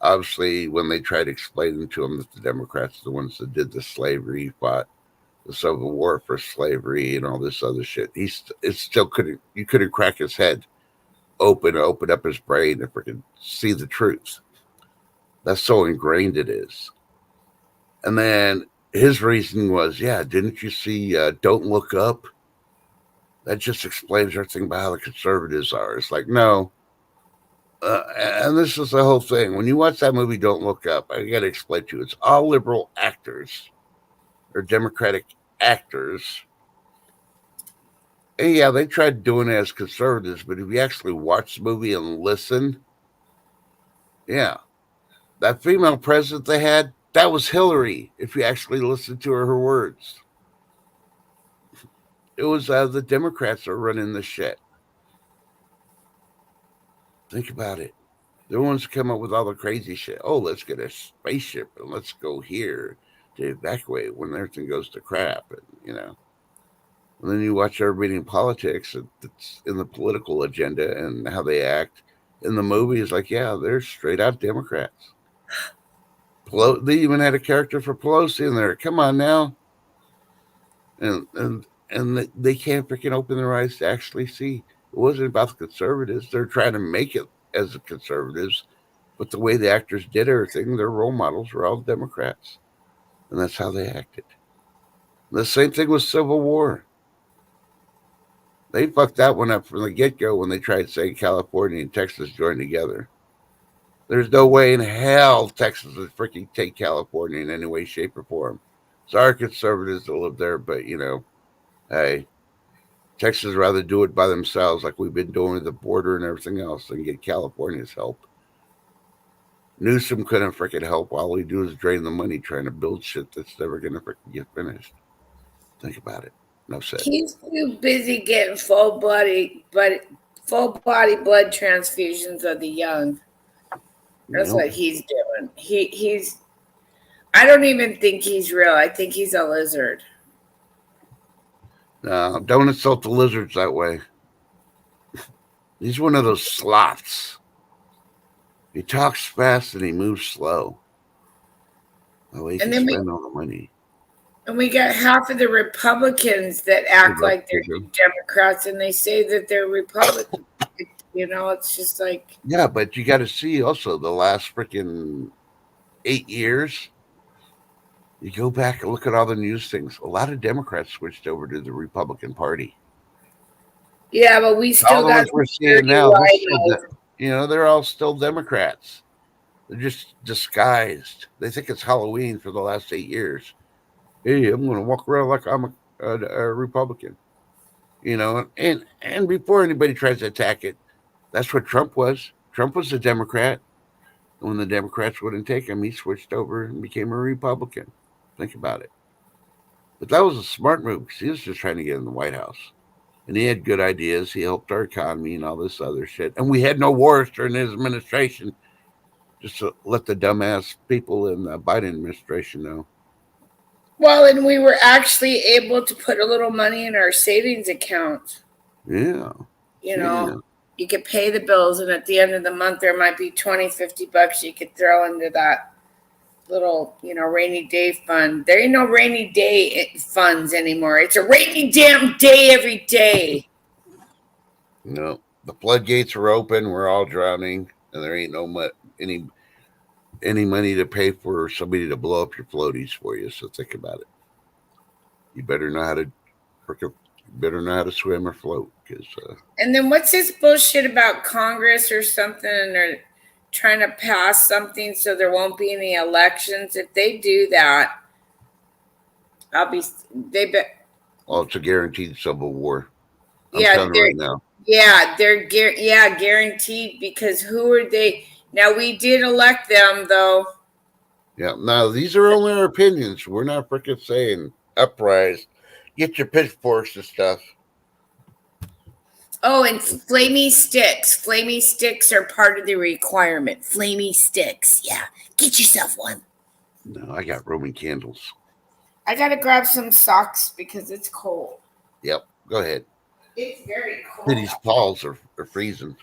Obviously, when they tried explaining to him that the Democrats are the ones that did the slavery, fought the Civil War for slavery and all this other shit, you couldn't crack his head open up his brain to freaking see the truth. That's so ingrained it is. And then his reasoning was, didn't you see Don't Look Up? That just explains everything about how the conservatives are. It's like, no. And this is the whole thing. When you watch that movie, Don't Look Up, I got to explain to you, it's all liberal actors or Democratic actors. And yeah, they tried doing it as conservatives, but if you actually watch the movie and listen, yeah, that female president they had, that was Hillary. If you actually listen to her words, it was the Democrats that are running the shit. Think about it. They're the ones who come up with all the crazy shit. Oh, let's get a spaceship and let's go here to evacuate when everything goes to crap. And, and then you watch everybody in politics that's in the political agenda and how they act. In the movie, is like, yeah, they're straight out Democrats. They even had a character for Pelosi in there. Come on now. And they can't freaking open their eyes to actually see. It wasn't about the conservatives. They're trying to make it as the conservatives. But the way the actors did everything, their role models were all Democrats. And that's how they acted. And the same thing with Civil War. They fucked that one up from the get-go when they tried saying California and Texas joined together. There's no way in hell Texas would freaking take California in any way, shape, or form. Sorry, conservatives that live there, but, hey, Texas would rather do it by themselves like we've been doing with the border and everything else than get California's help. Newsom couldn't freaking help. All he do is drain the money trying to build shit that's never going to freaking get finished. Think about it. No said. He's too busy getting full body blood transfusions of the young. That's what he's doing. He's. I don't even think he's real. I think he's a lizard. No, don't insult the lizards that way. He's one of those sloths. He talks fast and he moves slow. Oh, he can spend all the money. And we got half of the Republicans that act like they're Democrats and they say that they're Republicans. It's just like... Yeah, but you got to see also the last freaking 8 years. You go back and look at all the news things. A lot of Democrats switched over to the Republican Party. Yeah, but we still all the ones we're seeing now. They're all still Democrats. They're just disguised. They think it's Halloween for the last 8 years. Hey, I'm going to walk around like I'm a Republican. And before anybody tries to attack it, that's what Trump was. Trump was a Democrat. And when the Democrats wouldn't take him, he switched over and became a Republican. Think about it. But that was a smart move because he was just trying to get in the White House. And he had good ideas. He helped our economy and all this other shit. And we had no wars during his administration. Just to let the dumbass people in the Biden administration know. Well, and we were actually able to put a little money in our savings account. Yeah. You could pay the bills, and at the end of the month, there might be $20-$50 you could throw into that little, rainy day fund. There ain't no rainy day funds anymore. It's a rainy damn day every day. No, the floodgates are open. We're all drowning, and there ain't any money to pay for somebody to blow up your floaties for you. So think about it. You better know how to swim or float. And then what's this bullshit about Congress or something? Or trying to pass something so there won't be any elections. If they do that, it's a guaranteed civil war. I'm telling you right now. Yeah, they're guaranteed because who are they? Now we did elect them though. Yeah, now these are only our opinions. We're not freaking saying uprise. Get your pitchforks and stuff. Oh, and flamey sticks. Flamey sticks are part of the requirement. Flamey sticks. Yeah. Get yourself one. No, I got Roman candles. I got to grab some socks because it's cold. Yep. Go ahead. It's very cold. These paws are freezing.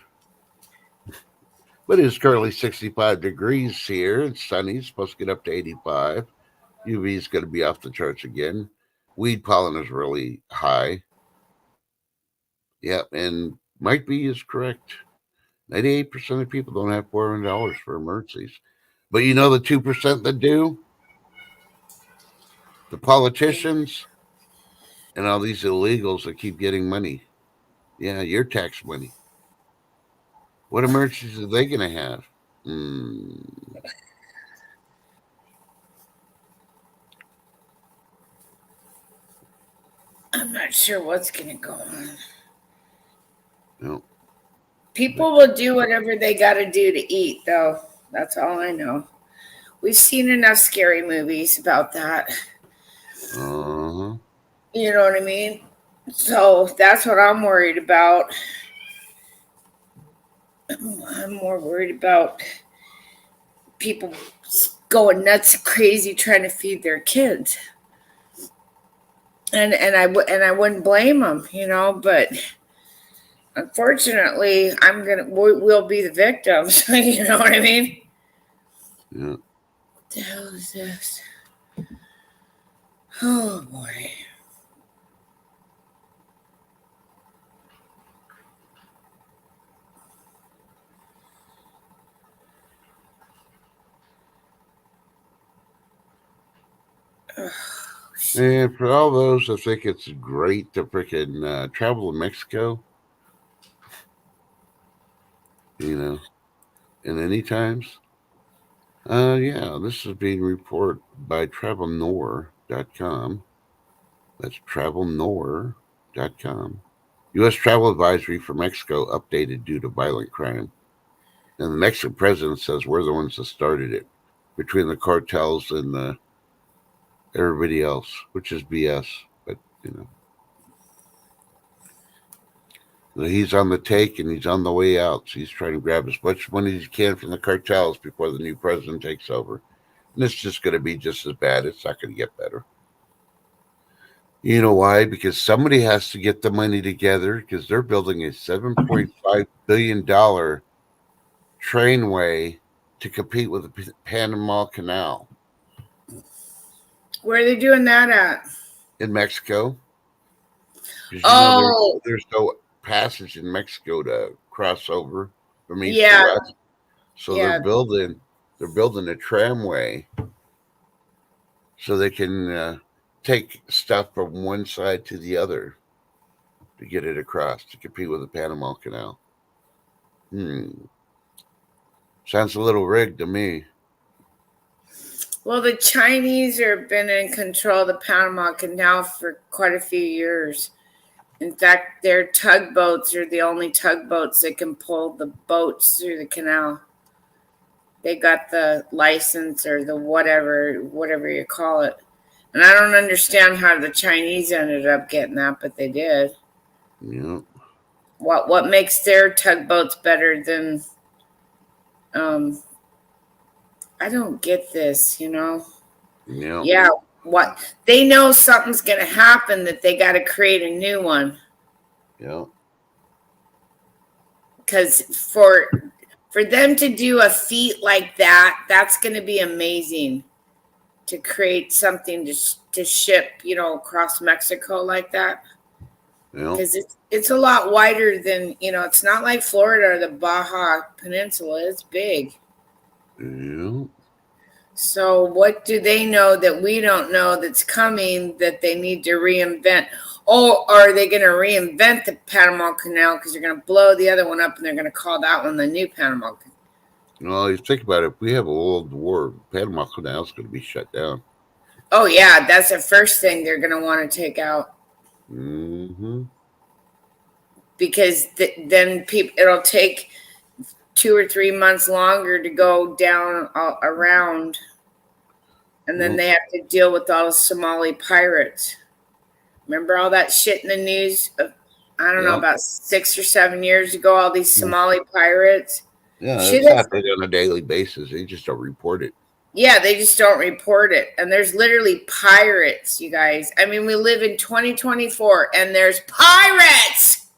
But it's currently 65 degrees here. It's sunny. It's supposed to get up to 85. UV is going to be off the charts again. Weed pollen is really high. Yep, and Mike B is correct. 98% of people don't have $400 for emergencies. But the 2% that do? The politicians and all these illegals that keep getting money. Yeah, your tax money. What emergencies are they going to have? I'm not sure what's going to go on. No. People will do whatever they got to do to eat, though. That's all I know. We've seen enough scary movies about that. Uh-huh. You know what I mean? So that's what I'm worried about. I'm more worried about people going nuts and crazy trying to feed their kids. And I wouldn't blame them, but unfortunately, we'll be the victims. You know what I mean? Yeah. What the hell is this? Oh boy. And for all those, I think it's great to freaking travel to Mexico. In any times. Yeah, this is being reported by travelnor.com. That's travelnor.com. U.S. travel advisory for Mexico updated due to violent crime. And the Mexican president says we're the ones that started it between the cartels and everybody else, which is BS. But, he's on the take and he's on the way out. So he's trying to grab as much money as he can from the cartels before the new president takes over. And it's just going to be just as bad. It's not going to get better. You know why? Because somebody has to get the money together because they're building a $7.5 billion trainway to compete with the Panama Canal. Where are they doing that at? In Mexico. Oh. There's no passage in Mexico to cross over from east Yeah. to west. So they're building a tramway so they can take stuff from one side to the other to get it across to compete with the Panama Canal. Sounds a little rigged to me. Well, the Chinese have been in control of the Panama Canal for quite a few years. In fact, their tugboats are the only tugboats that can pull the boats through the canal. They got the license or the whatever you call it. And I don't understand how the Chinese ended up getting that, but they did. Yeah. What makes their tugboats better than I don't get this, Yeah. Yeah, what they know something's gonna happen that they gotta create a new one. Yeah. Because for them to do a feat like that, that's gonna be amazing. To create something to ship, across Mexico like that. Yeah. Because it's a lot wider than, it's not like Florida or the Baja Peninsula. It's big. Yeah. So what do they know that we don't know that's coming that they need to reinvent? Or are they going to reinvent the Panama Canal because they're going to blow the other one up and they're going to call that one the new Panama Canal? Well, you think about it. If we have a world war, Panama Canal is going to be shut down. Oh, yeah. That's the first thing they're going to want to take out. Mm-hmm. Because then it'll take 2 or 3 months longer to go down around. And then they have to deal with all the Somali pirates. Remember all that shit in the news? I don't know, about 6 or 7 years ago, all these Somali pirates. Yeah, it's happening on a daily basis. They just don't report it. Yeah, they just don't report it. And there's literally pirates, you guys. I mean, we live in 2024 and there's pirates.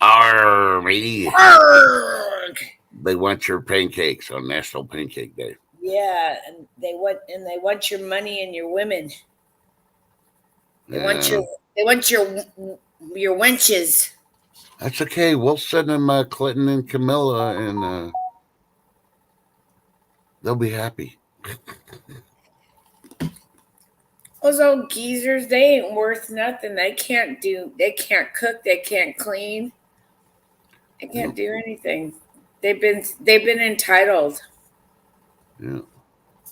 Army. Arrgh. They want your pancakes on National Pancake Day. Yeah, and they want your money and your women. They want your wenches. That's okay. We'll send them Clinton and Camilla, and they'll be happy. Those old geezers, they ain't worth nothing. They can't cook, they can't clean. They can't do anything. They've been entitled. Yeah.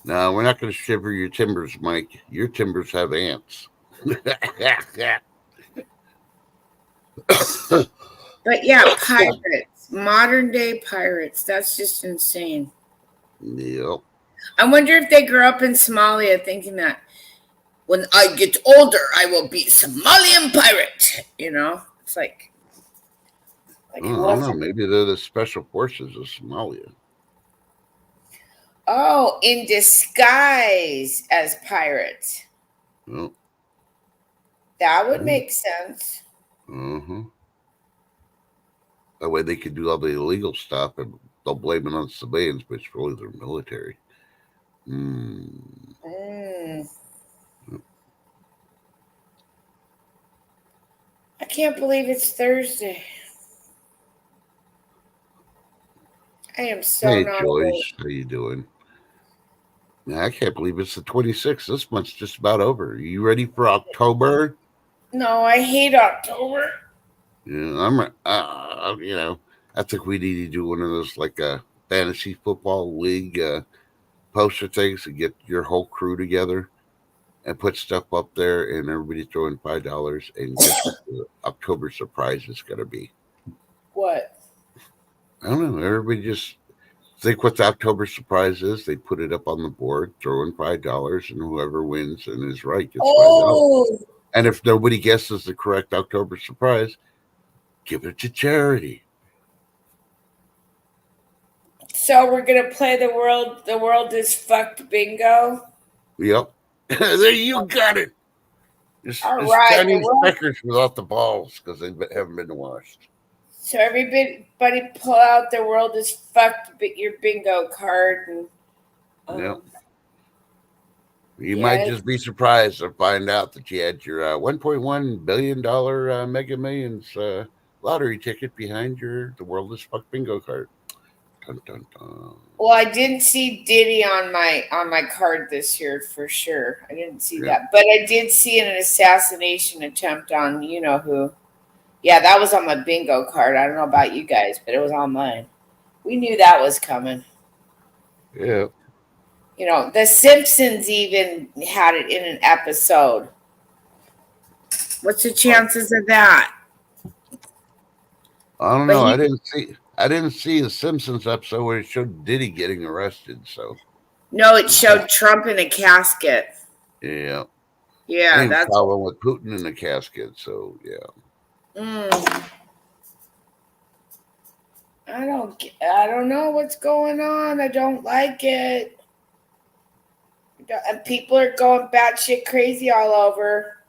No, we're not going to shiver your timbers, Mike. Your timbers have ants. But yeah, pirates, modern day pirates. That's just insane. Yep. I wonder if they grew up in Somalia thinking that when I get older, I will be a Somalian pirate. It's like I don't know. Maybe they're the special forces of Somalia. Oh, in disguise as pirates. Yep. That would make sense. Uh-huh. That way they could do all the illegal stuff and they'll blame it on civilians, but it's really their military. I can't believe it's Thursday. I am so Hey, not Joyce, awake. how you doing? Man, I can't believe it's the 26th. This month's just about over. Are you ready for October? No, I hate October. Yeah, I think we need to do one of those like a fantasy football league poster things and get your whole crew together and put stuff up there, and everybody throwing $5. And guess what the October surprise is going to be? What? I don't know. Everybody just think what the October surprise is. They put it up on the board, throw in $5, and whoever wins and is right gets $5. And if nobody guesses the correct October surprise, give it to charity. So we're gonna play the world is fucked bingo. Yep. There you got it. It's Chinese Snickers without the balls because they haven't been washed. So everybody pull out the world is fucked your bingo card. And yep. You might just be surprised to find out that you had your $1.1 billion Mega Millions lottery ticket behind the world is fucked bingo card. Dun, dun, dun. Well, I didn't see Diddy on my card this year for sure. I didn't see that, but I did see an assassination attempt on you know who. Yeah, that was on my bingo card. I don't know about you guys, but it was on mine. We knew that was coming. Yeah. The Simpsons even had it in an episode. What's the chances of that? I don't know. I didn't see the Simpsons episode where it showed Diddy getting arrested. So no, it showed Trump in a casket. Yeah. Yeah, that's following with Putin in the casket. So yeah. I don't know what's going on. I don't like it. And people are going batshit crazy all over.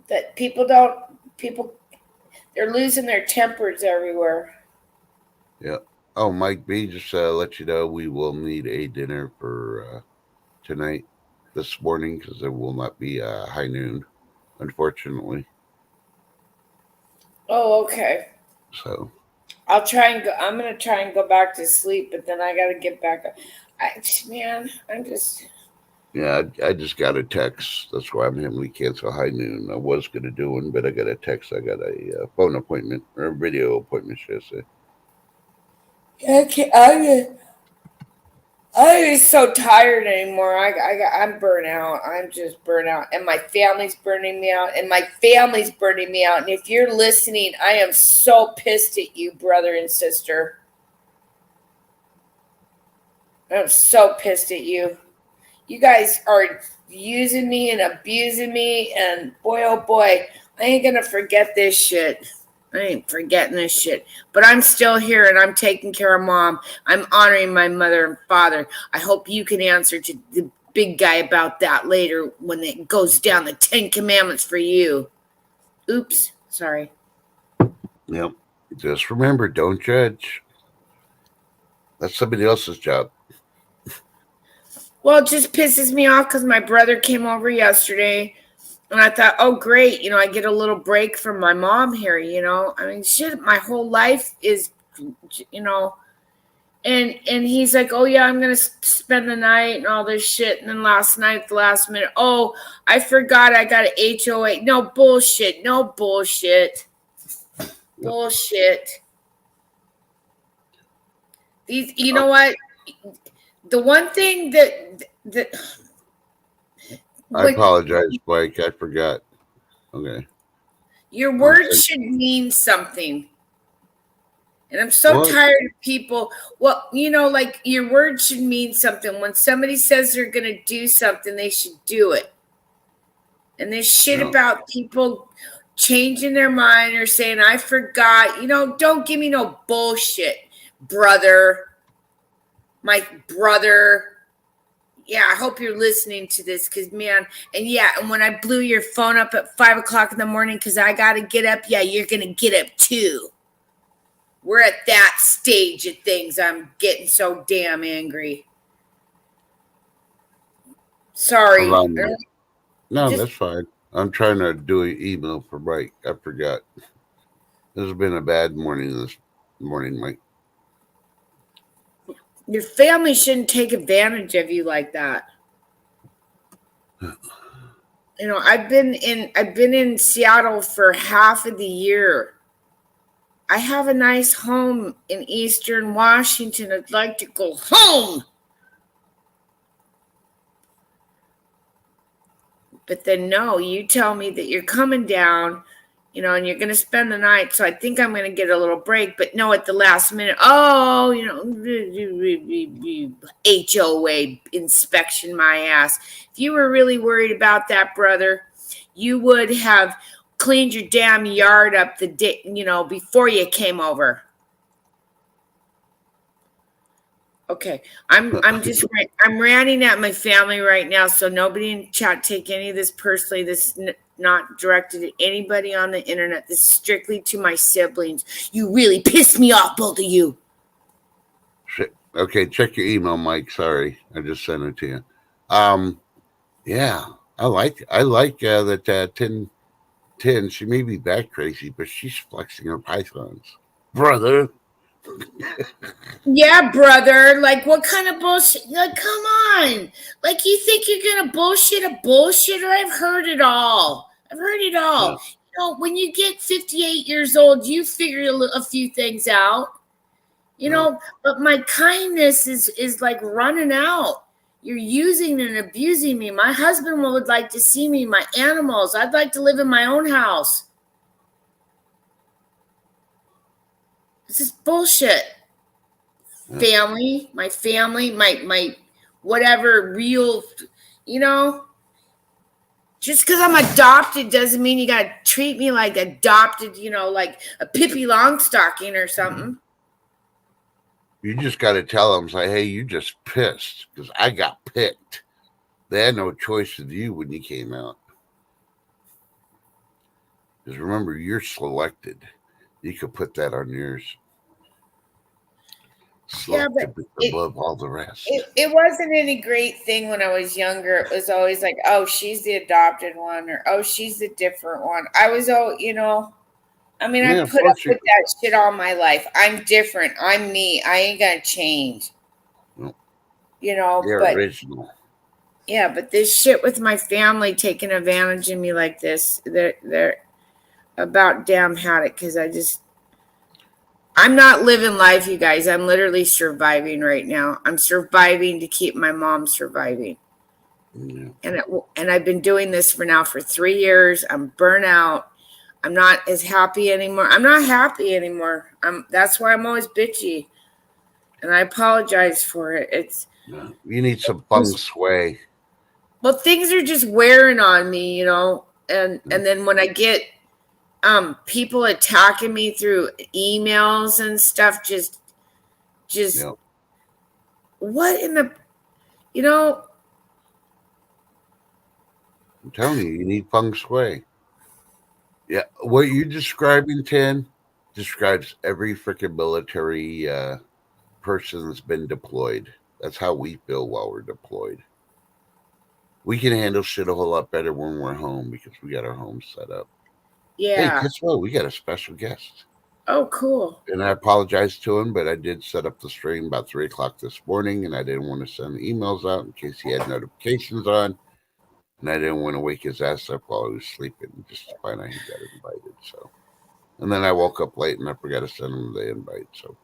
That people, they're losing their tempers everywhere. Yeah. Oh, Mike B, just let you know we will need a dinner for tonight, this morning, because there will not be high noon, unfortunately. Oh, okay. So I'll try and go. I'm gonna try and go back to sleep, but then I gotta get back up. I'm just. Yeah, I just got a text. That's why I'm having to cancel high noon. I was gonna do one, but I got a text. I got a phone appointment or a video appointment, should I say? I'm just so tired anymore. I'm burnt out. I'm just burnt out, and my family's burning me out, and And if you're listening, I am so pissed at you, brother and sister. I'm so pissed at you. You guys are using me and abusing me, and boy, oh boy, I ain't gonna forget this shit. I ain't forgetting this shit. But I'm still here and I'm taking care of mom. I'm honoring my mother and father. I hope you can answer to the big guy about that later when it goes down the 10 Commandments for you. Oops. Sorry. Yep. Just remember, don't judge. That's somebody else's job. Well, it just pisses me off because my brother came over yesterday. And I thought, oh, great. I get a little break from my mom here, I mean, shit, my whole life is, and he's like, oh, yeah, I'm going to spend the night and all this shit. And then last night, at the last minute, oh, I forgot I got an HOA. No bullshit. Bullshit. These, you know what? The one thing that I apologize, Blake. I forgot. Okay. Your words should mean something. And I'm so tired of people. Well, like your words should mean something. When somebody says they're going to do something, they should do it. And this shit about people changing their mind or saying, I forgot. Don't give me no bullshit, brother. My brother. Yeah, I hope you're listening to this because, man, and when I blew your phone up at 5 o'clock in the morning because I got to get up, yeah, you're going to get up too. We're at that stage of things. I'm getting so damn angry. Sorry. No, that's fine. I'm trying to do an email for Mike. I forgot. This has been a bad morning this morning, Mike. Your family shouldn't take advantage of you like that. I've been in Seattle for half of the year. I have a nice home in Eastern Washington. I'd like to go home. But then no, you tell me that you're coming down, and you're going to spend the night. So I think I'm going to get a little break. But no, at the last minute, HOA inspection my ass. If you were really worried about that, brother, you would have cleaned your damn yard up the day, before you came over. Okay, I'm ranting at my family right now, so nobody in chat take any of this personally. This is not directed at anybody on the internet. This is strictly to my siblings. You really pissed me off, both of you. Shit. Okay, check your email, Mike. Sorry, I just sent it to you. Yeah, I like that 10. She may be back crazy, but she's flexing her pythons, brother. Yeah, brother. Like, what kind of bullshit? Like, come on. Like, you think you're gonna bullshit a bullshitter? I've heard it all. Yeah. When you get 58 years old, you figure a few things out. But my kindness is like running out. You're using and abusing me. My husband would like to see me, my animals. I'd like to live in my own house. This is bullshit. Family, my whatever real, just because I'm adopted doesn't mean you got to treat me like adopted, like a Pippi Longstocking or something. You just got to tell them, say, hey, you just pissed because I got picked. They had no choice with you when you came out. Because remember, you're selected. You could put that on yours. Selected above all the rest. It wasn't any great thing when I was younger. It was always like, oh, she's the adopted one, or oh, she's the different one. I was, I put up with that shit all my life. I'm different. I'm me. I ain't gonna change. No. You're original. Yeah, but this shit with my family taking advantage of me like this, they're about damn had it because I'm not living life, you guys. I'm literally surviving right now. I'm surviving to keep my mom surviving. Yeah. And I've been doing this for 3 years. I'm burnt out. I'm not as happy anymore. I'm not happy anymore. That's why I'm always bitchy. And I apologize for it. You need some feng shui. Well, things are just wearing on me, and then when I get people attacking me through emails and stuff, just what in the, I'm telling you need feng shui. Yeah, what you're describing, 10, describes every freaking military person that's been deployed. That's how we feel while we're deployed. We can handle shit a whole lot better when we're home because we got our home set up. Yeah. Hey, guess what? We got a special guest. Oh, cool. And I apologize to him, but I did set up the stream about 3 o'clock this morning, and I didn't want to send emails out in case he had notifications on. And I didn't want to wake his ass up while he was sleeping just to find out he got invited. So, and then I woke up late and I forgot to send him the invite. So,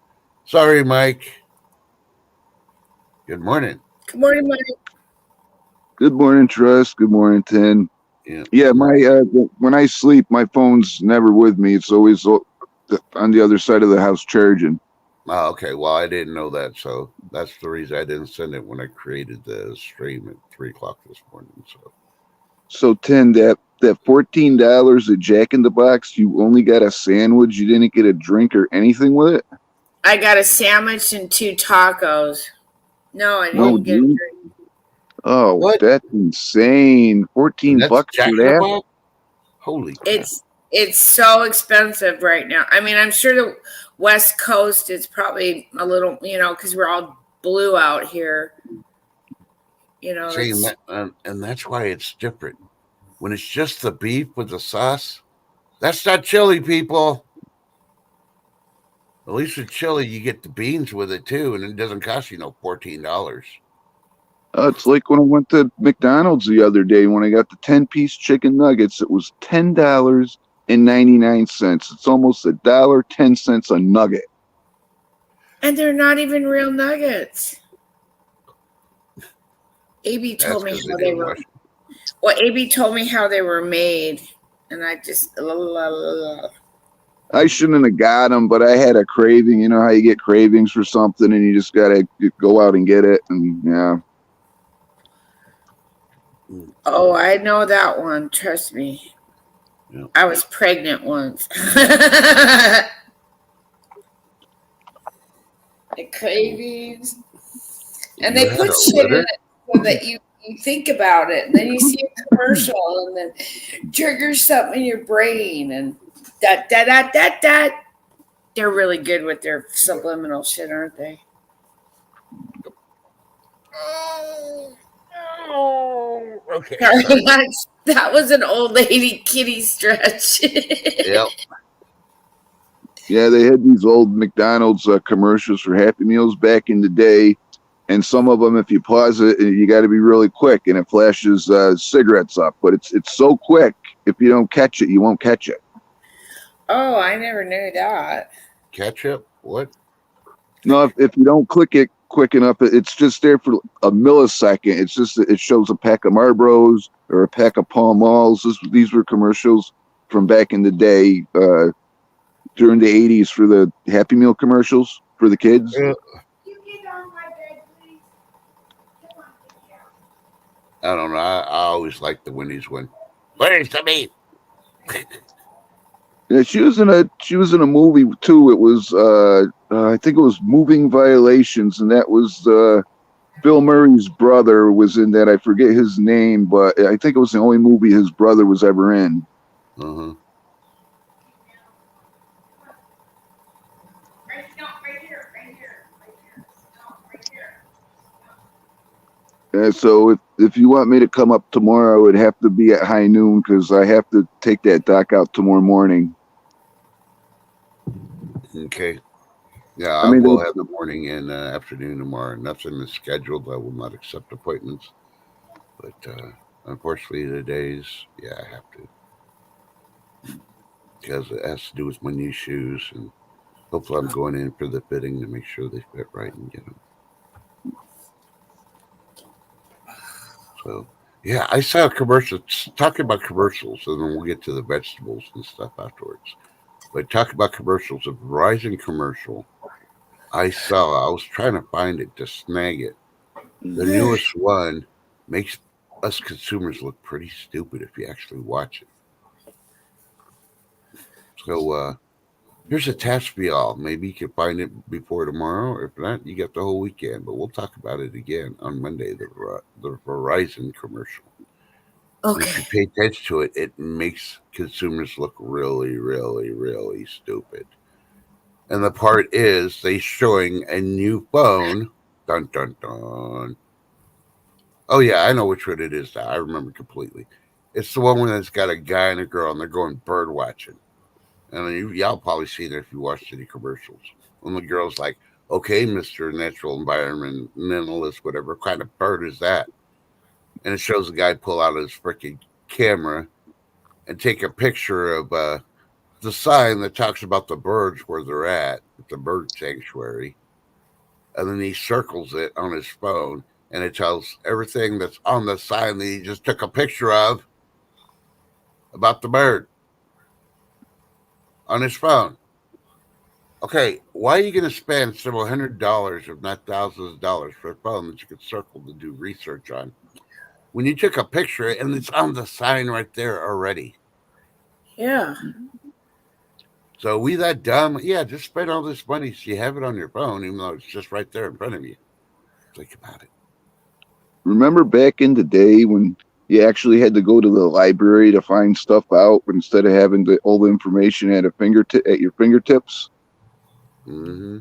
sorry, Mike. Good morning. Good morning, Mike. Good morning, Trust. Good morning, 10. Yeah, my when I sleep, my phone's never with me. It's always on the other side of the house charging. Oh, okay. Well, I didn't know that, so that's the reason I didn't send it when I created the stream at 3:00 this morning. So Tim, that $14 at Jack in the Box, you only got a sandwich. You didn't get a drink or anything with it. I got a sandwich and 2 tacos. No, I didn't get a drink. Oh, what? That's insane! $14 Jack for that. Holy crap. It's so expensive right now. I mean, I'm sure the West Coast is probably a little, because we're all blue out here. See, and that's why it's different. When it's just the beef with the sauce, that's not chili, people. At least with chili, you get the beans with it too, and it doesn't cost you $14. It's like when I went to McDonald's the other day when I got the 10-piece chicken nuggets. It was $10.99. It's almost $1.10 a nugget. And they're not even real nuggets. AB told me how they were. Well, AB told me how they were made, and I just. I shouldn't have got them, but I had a craving. You know how you get cravings for something, and you just gotta go out and get it, and yeah. Oh, I know that one. Trust me. Yep. I was pregnant once. The cravings. And they put shit in it so that you think about it. And then you see a commercial and then triggers something in your brain. And that. They're really good with their subliminal shit, aren't they? Oh, okay. That was an old lady kitty stretch. Yep. Yeah, they had these old McDonald's commercials for Happy Meals back in the day, and some of them, if you pause it, you got to be really quick, and it flashes cigarettes up. But it's so quick, if you don't catch it, you won't catch it. Oh, I never knew that. Ketchup? What? No, if you don't click it quick enough, it's just there for a millisecond. It's just it shows a pack of Marlboros or a pack of Pall Malls. These were commercials from back in the day. During the 80s for the Happy Meal commercials for the kids. I don't know. I always liked the Wendy's one. Where's the meat? Yeah, she was in a movie too. It was I think it was Moving Violations, and that was Bill Murray's brother was in that. I forget his name, but I think it was the only movie his brother was ever in. Uh-huh. So if you want me to come up tomorrow, it would have to be at high noon because I have to take that doc out tomorrow morning. Okay. Yeah, I will have the morning and afternoon tomorrow. Nothing is scheduled. I will not accept appointments. But unfortunately, the days, yeah, I have to. Because it has to do with my new shoes. And hopefully I'm going in for the fitting to make sure they fit right and get them. So, yeah, I saw a commercial talking about commercials, and then we'll get to the vegetables and stuff afterwards. But talking about commercials, a Verizon commercial I was trying to find it to snag it. The newest one makes us consumers look pretty stupid if you actually watch it. So, here's a task for y'all. Maybe you can find it before tomorrow. If not, you got the whole weekend. But we'll talk about it again on Monday, the Verizon commercial. Okay. If you pay attention to it, it makes consumers look really, really, really stupid. And the part is they showing a new phone. Dun, dun, dun. Oh, yeah, I know which one it is now. I remember completely. It's the one where it's got a guy and a girl, and they're going bird watching. And y'all probably seen it if you watched any commercials. When the girl's like, okay, Mr. Natural Environmentalist, whatever kind of bird is that? And it shows the guy pull out his freaking camera and take a picture of the sign that talks about the birds where they're at the bird sanctuary. And then he circles it on his phone, and it tells everything that's on the sign that he just took a picture of. about the bird on his phone. Okay, why are you going to spend several $100s, if not thousands of dollars, for a phone that you could circle to do research on when you took a picture and it's on the sign right there already? Yeah. So we that dumb? Yeah, just spend all this money so you have it on your phone, even though it's just right there in front of you. Think about it. Remember back in the day when you actually had to go to the library to find stuff out instead of having all the information at your fingertips? Mm-hmm.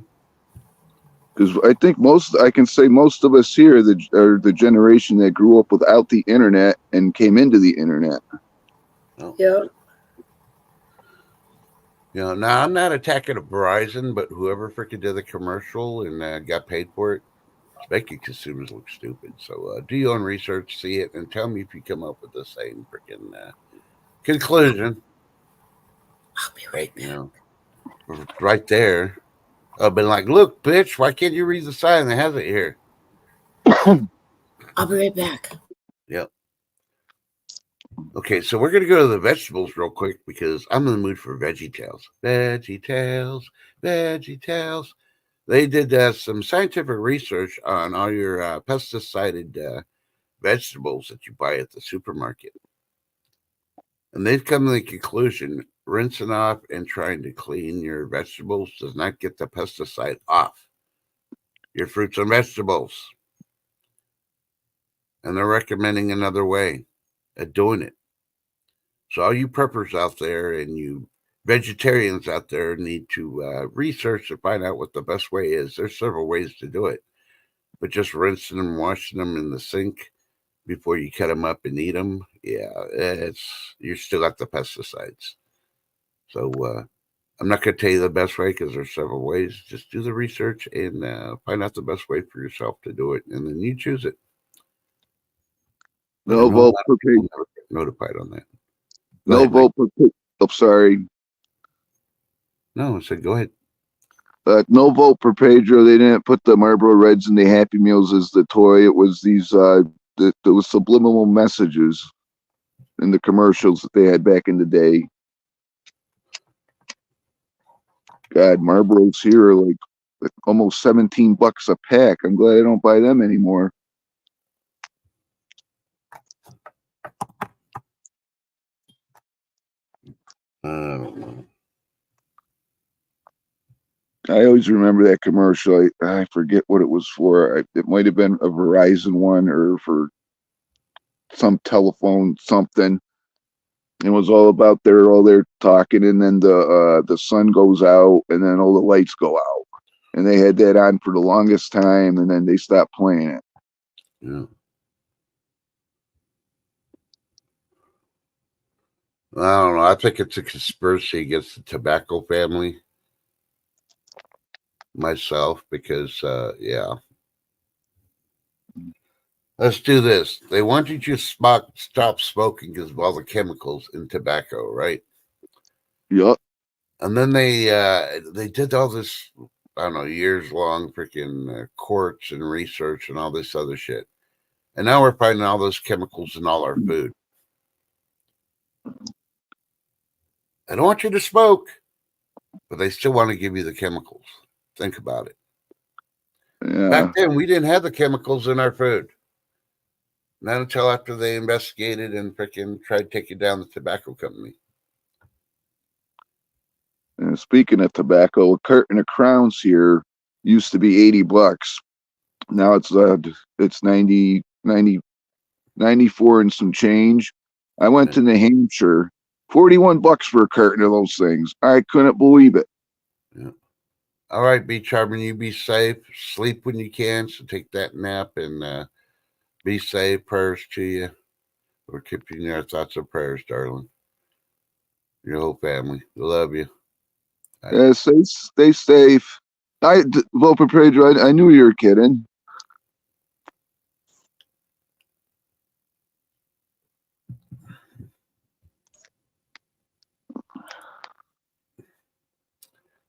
Because I think I can say most of us here are the generation that grew up without the internet and came into the internet. Well, Yeah. Now I'm not attacking Verizon, but whoever freaking did the commercial and got paid for it, it's making consumers look stupid. So do your own research, see it, and tell me if you come up with the same freaking conclusion. I'll be right back. Right there. I've been like, look, bitch, why can't you read the sign that has it here? I'll be right back. Yep. Okay, so we're going to go to the vegetables real quick because I'm in the mood for Veggie Tales. Veggie Tales, Veggie Tales. They did some scientific research on all your pesticided vegetables that you buy at the supermarket. And they've come to the conclusion rinsing off and trying to clean your vegetables does not get the pesticide off your fruits and vegetables. And they're recommending another way of doing it. So all you preppers out there and you vegetarians out there need to research to find out what the best way is. There's several ways to do it, but just rinsing them, washing them in the sink before you cut them up and eat them, you're still at the pesticides. So I'm not going to tell you the best way because there's several ways. Just do the research and find out the best way for yourself to do it, and then you choose it. No vote per page. Notified on that. No vote per page. I'm sorry. No, I said go ahead. No vote per Pedro. They didn't put the Marlboro Reds and the Happy Meals as the toy. It was these. There was subliminal messages in the commercials that they had back in the day. God, Marlboros here are like almost $17 a pack. I'm glad I don't buy them anymore. I always remember that commercial. I forget what it was for. It might have been a Verizon one or for some telephone something. It was all about all there talking, and then the sun goes out, and then all the lights go out, and they had that on for the longest time, and then they stopped playing it. Yeah. I don't know. I think it's a conspiracy against the tobacco family. Myself, because yeah. Let's do this. They want you to stop smoking because of all the chemicals in tobacco, right? Yep. And then they did all this, I don't know, years long freaking courts and research and all this other shit. And now we're finding all those chemicals in all our food. I don't want you to smoke, but they still want to give you the chemicals. Think about it. Yeah. Back then, we didn't have the chemicals in our food. Not until after they investigated and freaking tried taking down the tobacco company. And speaking of tobacco, a carton of Crowns here used to be $80. Now it's 94 and some change. I went to New Hampshire, $41 for a carton of those things. I couldn't believe it. Yeah. All right, Be Charming, you be safe. Sleep when you can. So take that nap and be safe. Prayers to you. We're keeping our thoughts and prayers, darling. Your whole family. We love you. Yeah, stay safe. Vote Pedro, I knew you were kidding.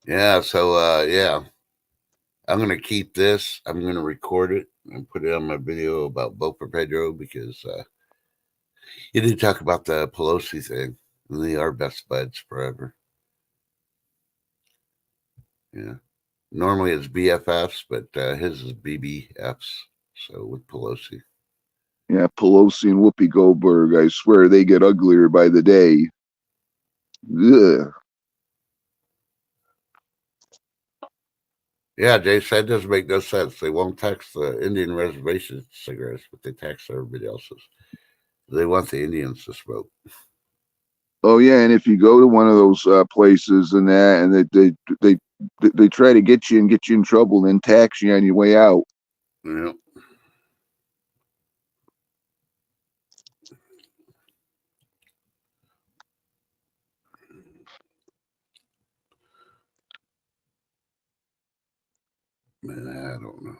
Yeah, so yeah. I'm gonna keep this. I'm gonna record it and put it on my video about Vote for Pedro because you did talk about the Pelosi thing. They are best buds forever. Yeah. Normally it's BFFs, but his is BBFs. So with Pelosi. Yeah, Pelosi and Whoopi Goldberg, I swear they get uglier by the day. Ugh. Yeah, Jace, that doesn't make no sense. They won't tax the Indian reservation cigarettes, but they tax everybody else's. They want the Indians to smoke. Oh yeah, and if you go to one of those places and that, and they try to get you in trouble, then tax you on your way out. Yeah. Man, I don't know.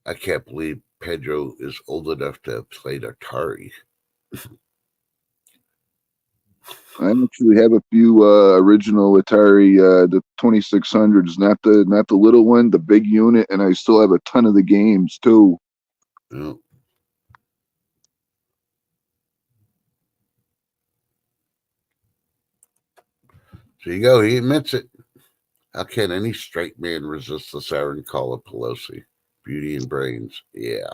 I can't believe Pedro is old enough to have played Atari. I actually have a few original Atari, the 2600s, not the little one, the big unit, and I still have a ton of the games too. Yeah. So you go. He admits it. How can any straight man resist the siren call of Pelosi? Beauty and brains. Yeah.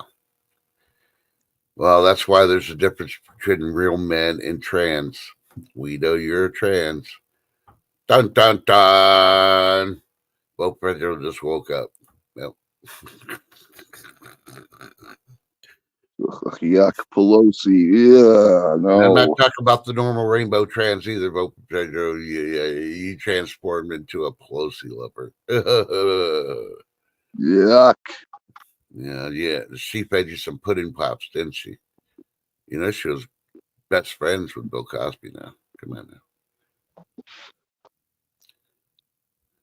Well, that's why there's a difference between real men and trans. We know you're a trans. Dun, dun, dun. Well, President just woke up. Yep. Ugh, yuck, Pelosi. Yeah, no. I'm not talking about the normal rainbow trans either, Vote Pedro. You transformed into a Pelosi lover. Yuck. Yeah. She fed you some pudding pops, didn't she? You know, she was best friends with Bill Cosby now. Come on now.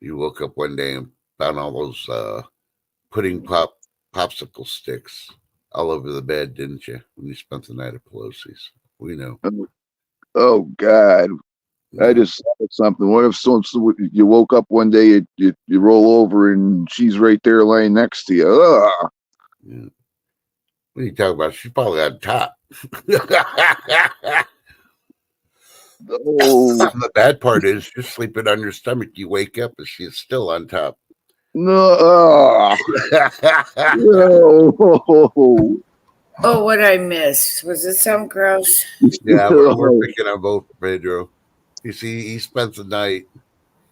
You woke up one day and found all those pudding popsicle sticks all over the bed, didn't you? When you spent the night at Pelosi's. We know. Oh God. Yeah. I just saw something. What if you woke up one day, you roll over and she's right there laying next to you? Ugh. Yeah. What are you talking about? She's probably on top. Oh. The bad part is you're sleeping on your stomach. You wake up and she's still on top. No. No. Oh, what I missed. Was it something gross? Yeah, we're picking on both Pedro. You see, he spent the night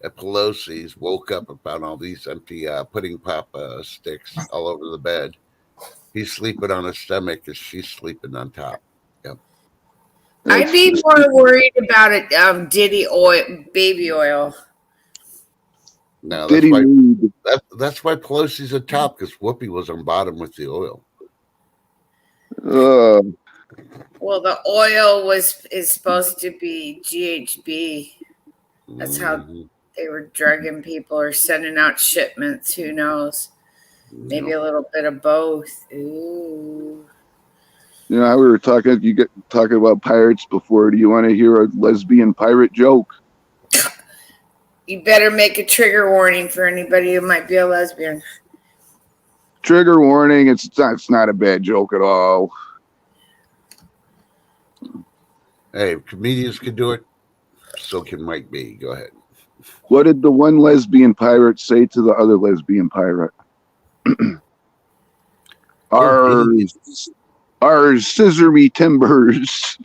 at Pelosi's, woke up and found all these empty pudding pop sticks all over the bed. He's sleeping on his stomach and she's sleeping on top. Yep. I'd be more worried about it. Diddy oil, baby oil. No, Diddy that's why Pelosi's at top, because Whoopi was on bottom with the oil. Well, the oil is supposed to be GHB. That's how they were drugging people or sending out shipments. Who knows? Maybe a little bit of both. Ooh. You know, we were talking about pirates before. Do you want to hear a lesbian pirate joke? You better make a trigger warning for anybody who might be a lesbian. Trigger warning. It's not a bad joke at all. Hey, if comedians can do it, so can Mike B. Go ahead. What did the one lesbian pirate say to the other lesbian pirate? Our scissory timbers.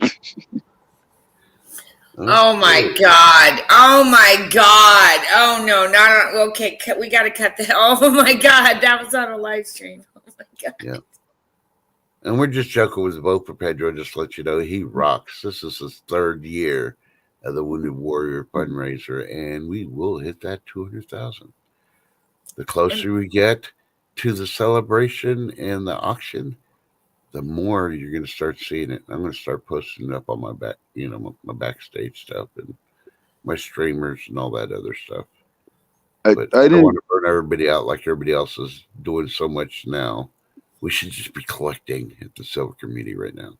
Oh my God. Oh my God. Oh no, not okay. We got to cut that. Oh my God. That was on a live stream. Oh my God. Yeah. And we're just joking with Vote for Pedro, just to let you know he rocks. This is his third year of the Wounded Warrior fundraiser, and we will hit that 200,000. The closer we get to the celebration and the auction, the more you're going to start seeing it. I'm going to start posting it up on my back, my backstage stuff and my streamers and all that other stuff. But I don't want to burn everybody out like everybody else is doing so much now. We should just be collecting at the silver community right now.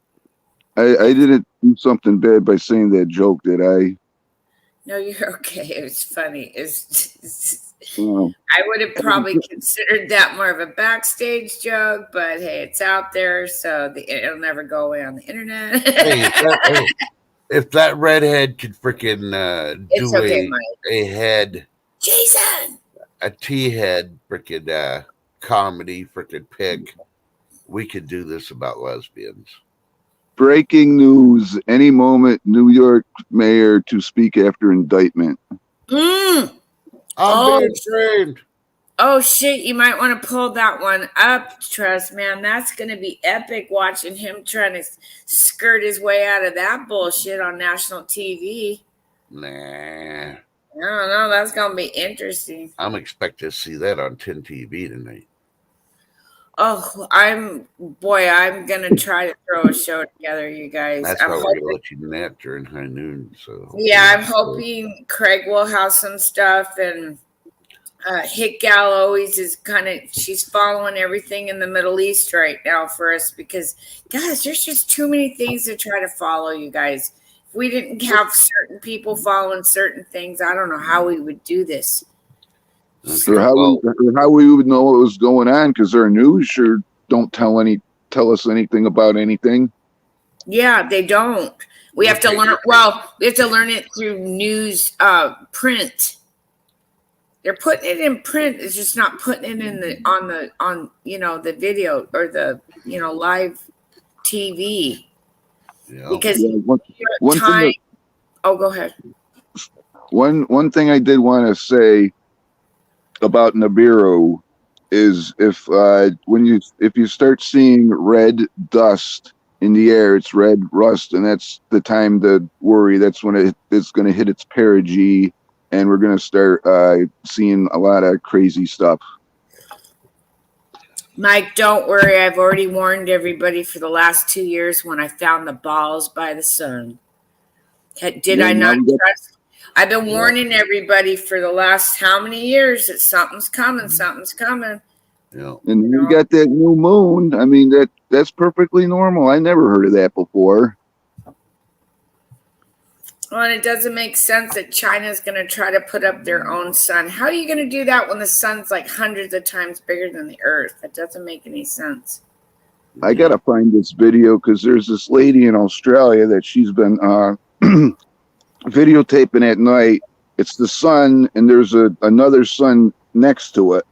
I didn't do something bad by saying that joke, did I? No, you're okay. It was funny. I would have probably considered that more of a backstage joke, but hey, it's out there, so it'll never go away on the internet. if that redhead could freaking It's do okay, Mike. a head, Jason. a T head freaking comedy freaking pick, we could do this about lesbians. Breaking news: any moment, New York mayor to speak after indictment. I'm being trained. Oh shit, you might want to pull that one up, Trust, man. That's going to be epic watching him trying to skirt his way out of that bullshit on national TV. Nah. I don't know. That's going to be interesting. I'm expecting to see that on 10 TV tonight. Oh, I'm going to try to throw a show together, you guys. That's why we're going to let you nap during high noon. So yeah, I'm hoping Craig will have some stuff, and Hit Gal always is she's following everything in the Middle East right now for us because, guys, there's just too many things to try to follow, you guys. If we didn't have certain people following certain things, I don't know how we would do this. Okay, or how we would know what was going on, because our news sure don't tell us anything about anything. Yeah, they don't. We have to learn. Well, we have to learn it through news, print. They're putting it in print. It's just not putting it in on the video or the live TV. Yeah. Because one time. thing Oh, go ahead. One thing I did want to say about Nibiru is if you start seeing red dust in the air, it's red rust, and that's the time to worry. That's when it's going to hit its perigee, and we're going to start seeing a lot of crazy stuff. Mike, don't worry. I've already warned everybody for the last 2 years when I found the balls by the sun. Did I not trust? I've been warning everybody for the last how many years that something's coming, something's coming. Yeah. And we got that new moon. I mean, that's perfectly normal. I never heard of that before. Well, and it doesn't make sense that China's going to try to put up their own sun. How are you going to do that when the sun's like hundreds of times bigger than the Earth? That doesn't make any sense. I got to find this video because there's this lady in Australia that she's been videotaping at night. It's the sun, and there's another sun next to it.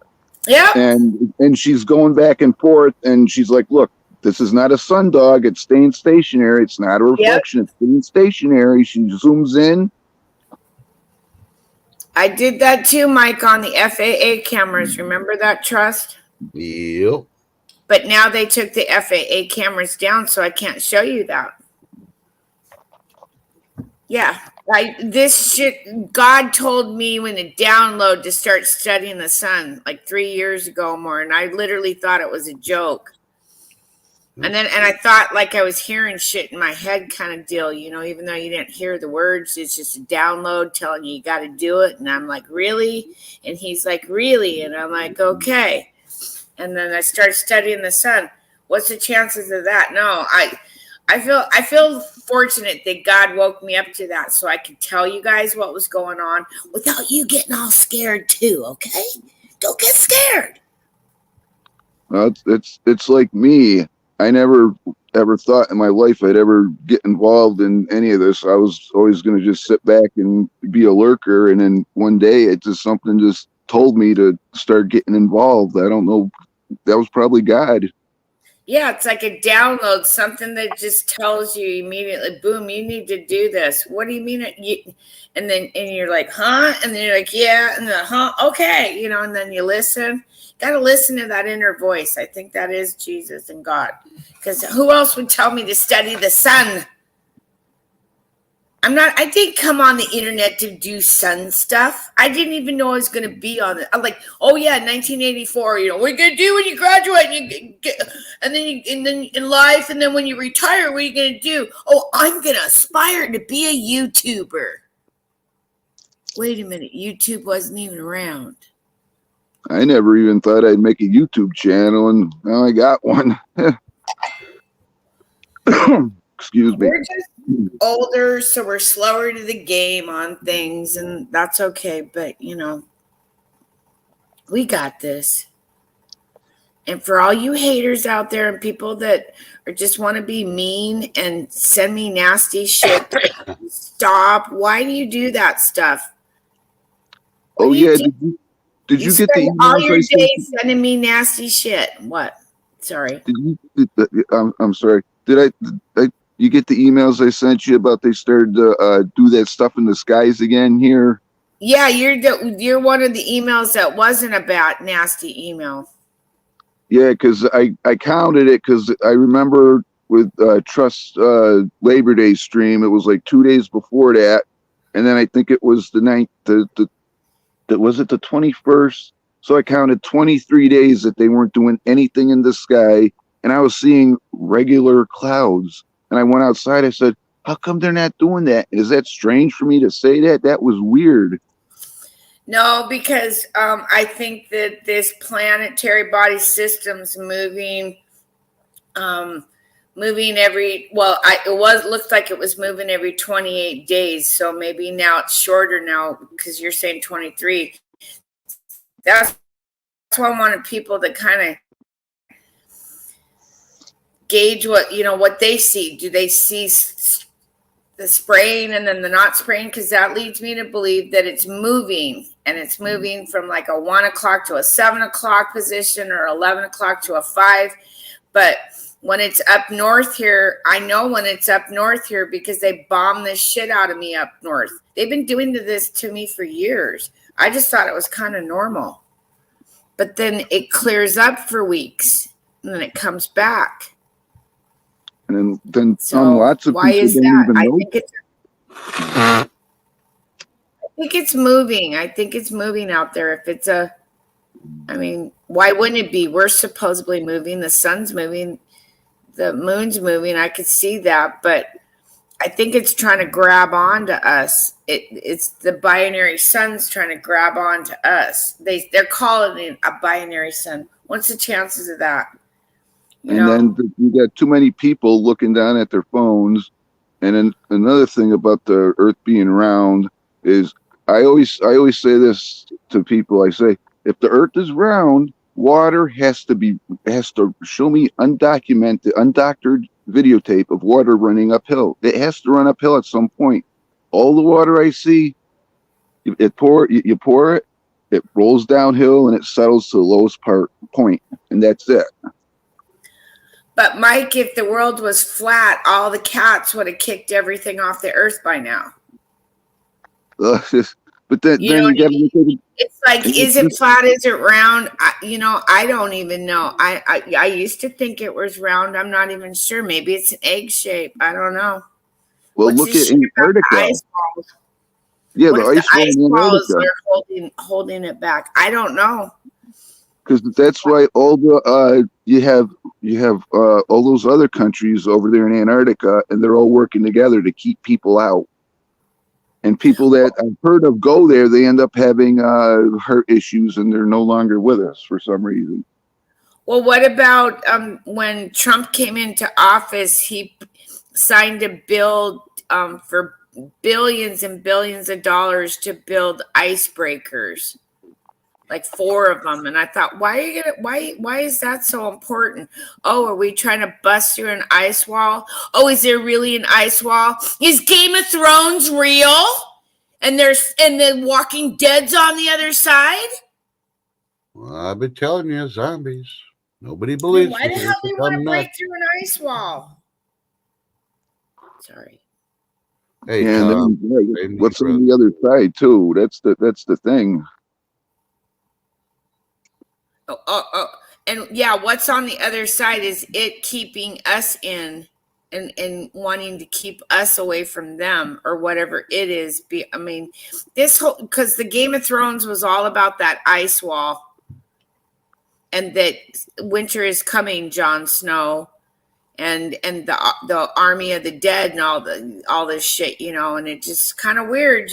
Yeah. And she's going back and forth, and she's like, look, this is not a sundog. It's staying stationary. It's not a reflection. Yep. It's staying stationary. She zooms in. I did that too, Mike, on the FAA cameras. Remember that, Trust? Yep. But now they took the FAA cameras down, so I can't show you that. Yeah. This shit, God told me when to download to start studying the sun like 3 years ago more, and I literally thought it was a joke. And I thought like I was hearing shit in my head kind of deal, even though you didn't hear the words, it's just a download telling you got to do it. And I'm like, really? And he's like, really? And I'm like, okay. And then I started studying the sun. What's the chances of that? No, I feel fortunate that God woke me up to that so I could tell you guys what was going on without you getting all scared too, okay? Don't get scared. It's like me. I never ever thought in my life I'd ever get involved in any of this. I was always going to just sit back and be a lurker. And then one day something just told me to start getting involved. I don't know. That was probably God. Yeah, it's like a download, something that just tells you immediately, boom, you need to do this. What do you mean? And you're like, huh? And then you're like, yeah. And then, huh? Okay. And then you listen. Got to listen to that inner voice. I think that is Jesus and God. Because who else would tell me to study the sun? I didn't come on the internet to do sun stuff. I didn't even know I was going to be on it. I'm like, oh yeah, 1984, what are you going to do when you graduate and then in life, and then when you retire, what are you going to do? Oh, I'm going to aspire to be a YouTuber. Wait a minute, YouTube wasn't even around. I never even thought I'd make a YouTube channel, and now I got one. Excuse me. We're just older, so we're slower to the game on things, and that's okay. But we got this. And for all you haters out there and people that just want to be mean and send me nasty shit, stop. Why do you do that stuff? Oh yeah, did you get the spend all emails your I sent you? days sending me nasty shit? What? Sorry. I'm sorry. Did you get the emails I sent you about they started to do that stuff in the skies again here? Yeah, you're one of the emails that wasn't a bad nasty email. Yeah, because I counted it because I remember with Trust Labor Day stream, it was like 2 days before that, and then I think it was the ninth. Was it the 21st? So I counted 23 days that they weren't doing anything in the sky, and I was seeing regular clouds. And I went outside. I said, "How come they're not doing that? Is that strange for me to say that? That was weird." No, because I think that this planetary body system's moving every, looked like it was moving every 28 days. So maybe now it's shorter now because you're saying 23. That's why I wanted people to kind of gauge what they see. Do they see the spraying and then the not spraying? Because that leads me to believe that it's moving, and it's moving from like a 1 o'clock to a 7 o'clock position, or 11 o'clock to a 5. But when it's up north here, I know when it's up north here because they bomb this shit out of me up north. They've been doing this to me for years. I just thought it was kind of normal. But then it clears up for weeks, and then it comes back. And then So lots of why people is don't that? even know. I think it's moving. I think it's moving out there. If it's why wouldn't it be? We're supposedly moving. The sun's moving. The moon's moving. I could see that, but I think it's trying to grab onto us. It's the binary sun's trying to grab onto us. They're calling it a binary sun. What's the chances of that? Then you got too many people looking down at their phones. And then another thing about the Earth being round is I always say this to people. I say, if the Earth is round, water has to show me undoctored videotape of water running uphill. It has to run uphill at some point. All the water I see, you pour it, it rolls downhill and it settles to the lowest point, and that's it. But Mike, if the world was flat, all the cats would have kicked everything off the earth by now. But then you got to. It's like, is it flat? Is it round? I don't even know. I used to think it was round. I'm not even sure. Maybe it's an egg shape. I don't know. Well, look at Antarctica. The ice balls? Yeah, what the ice balls are holding it back. I don't know. Because that's why all the you have all those other countries over there in Antarctica, and they're all working together to keep people out. And people that I've heard of go there, they end up having heart issues, and they're no longer with us for some reason. Well, what about when Trump came into office? He signed a bill for billions and billions of dollars to build icebreakers, like 4 of them. And I thought, why is that so important? Oh, are we trying to bust through an ice wall? Oh, is there really an ice wall? Is Game of Thrones real? And the Walking Dead's on the other side? Well, I've been telling you, zombies. Nobody believes me. Why the hell do you want to break through an ice wall? Sorry. Hey, yeah, Tom, what's on the other side too? That's the thing. And yeah, what's on the other side is it keeping us in and wanting to keep us away from them, or whatever it is. This whole, because the Game of Thrones was all about that ice wall, and that winter is coming, Jon Snow, and the army of the dead and all this shit, and it's just kind of weird,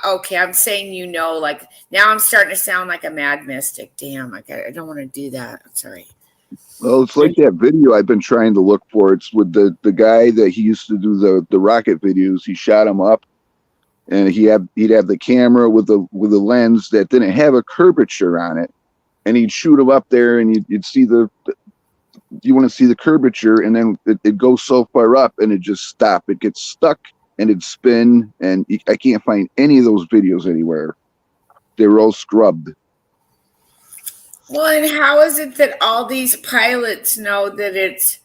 Okay, I'm saying, like, now I'm starting to sound like a mad mystic. Damn, I don't want to do that. I'm sorry. Well, it's like that video I've been trying to look for. It's with the guy that he used to do the rocket videos. He shot him up, and he'd have the camera with the lens that didn't have a curvature on it, and he'd shoot them up there, and you'd see you want to see the curvature, and then it goes so far up, and it just stop. It gets stuck, and it'd spin, and I can't find any of those videos anywhere. They were all scrubbed. Well, and how is it that all these pilots know that it's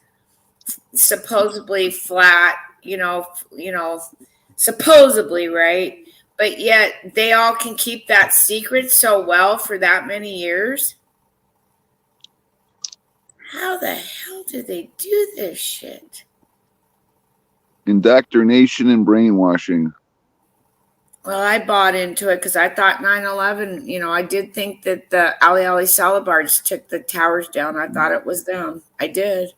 supposedly flat, supposedly, right? But yet they all can keep that secret so well for that many years? How the hell do they do this shit? Indoctrination and brainwashing. Well, I bought into it because I thought 9/11, I did think that the Ali Ali Salabards took the towers down. I thought it was them. I did.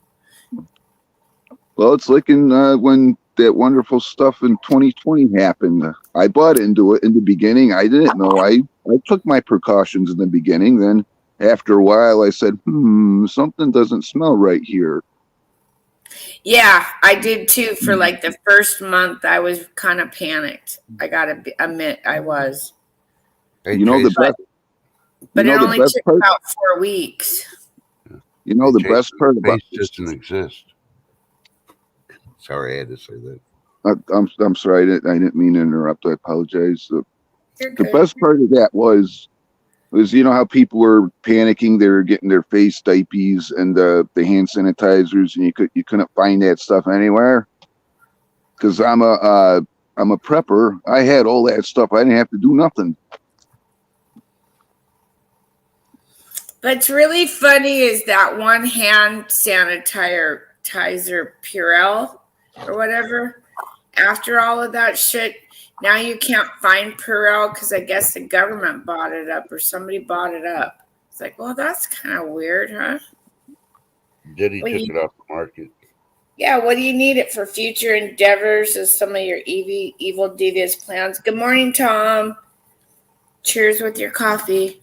Well, it's like when that wonderful stuff in 2020 happened. I bought into it in the beginning. I didn't know. I took my precautions in the beginning. Then after a while, I said, something doesn't smell right here. Yeah, I did too. For like the first month, I was kind of panicked. I gotta admit, I was. Hey, you know, Jason, but it only took about 4 weeks. You know, the best part about space doesn't exist. Sorry, I had to say that. I'm sorry. I didn't mean to interrupt. I apologize. The best part of that was how people were panicking. They were getting their face diapers and the hand sanitizers, and you couldn't find that stuff anywhere. Because I'm a prepper. I had all that stuff. I didn't have to do nothing. What's really funny is that one hand sanitizer Purell or whatever. After all of that shit, now you can't find Purell because I guess the government bought it up or somebody bought it up. It's like, well, that's kind of weird, huh? Diddy took it off the market. Yeah, what do you need it for? Future endeavors as some of your evil, devious plans. Good morning, Tom. Cheers with your coffee.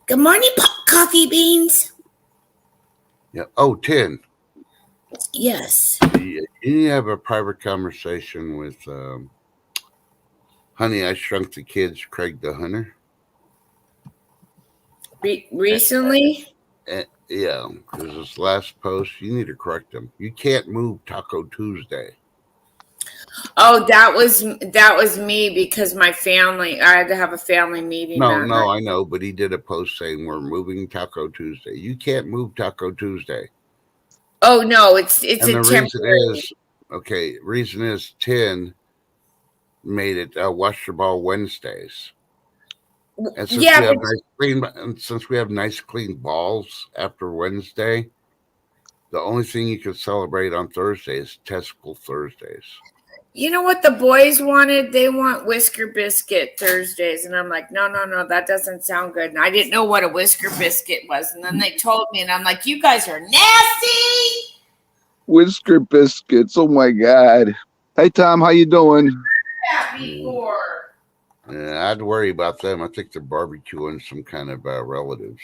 Good morning, coffee beans. Yeah. Oh, 10. Yes. You have a private conversation with Honey, I Shrunk the Kids, Craig the Hunter. Recently? Yeah, because this last post, you need to correct them. You can't move Taco Tuesday. Oh, that was me because my family. I had to have a family meeting. No, I know, but he did a post saying we're moving Taco Tuesday. You can't move Taco Tuesday. Oh no, it's and a temporary. Reason is 10 made it Watch Your Ball Wednesdays. And since we have nice clean balls after Wednesday, the only thing you can celebrate on Thursday is Testicle Thursdays. You know what the boys wanted? They want Whisker Biscuit Thursdays. And I'm like, no, that doesn't sound good. And I didn't know what a Whisker Biscuit was. And then they told me, and I'm like, you guys are nasty. Whisker Biscuits. Oh, my God. Hey, Tom, how you doing? Before. Yeah, I'd worry about them. I think they're barbecuing some kind of relatives.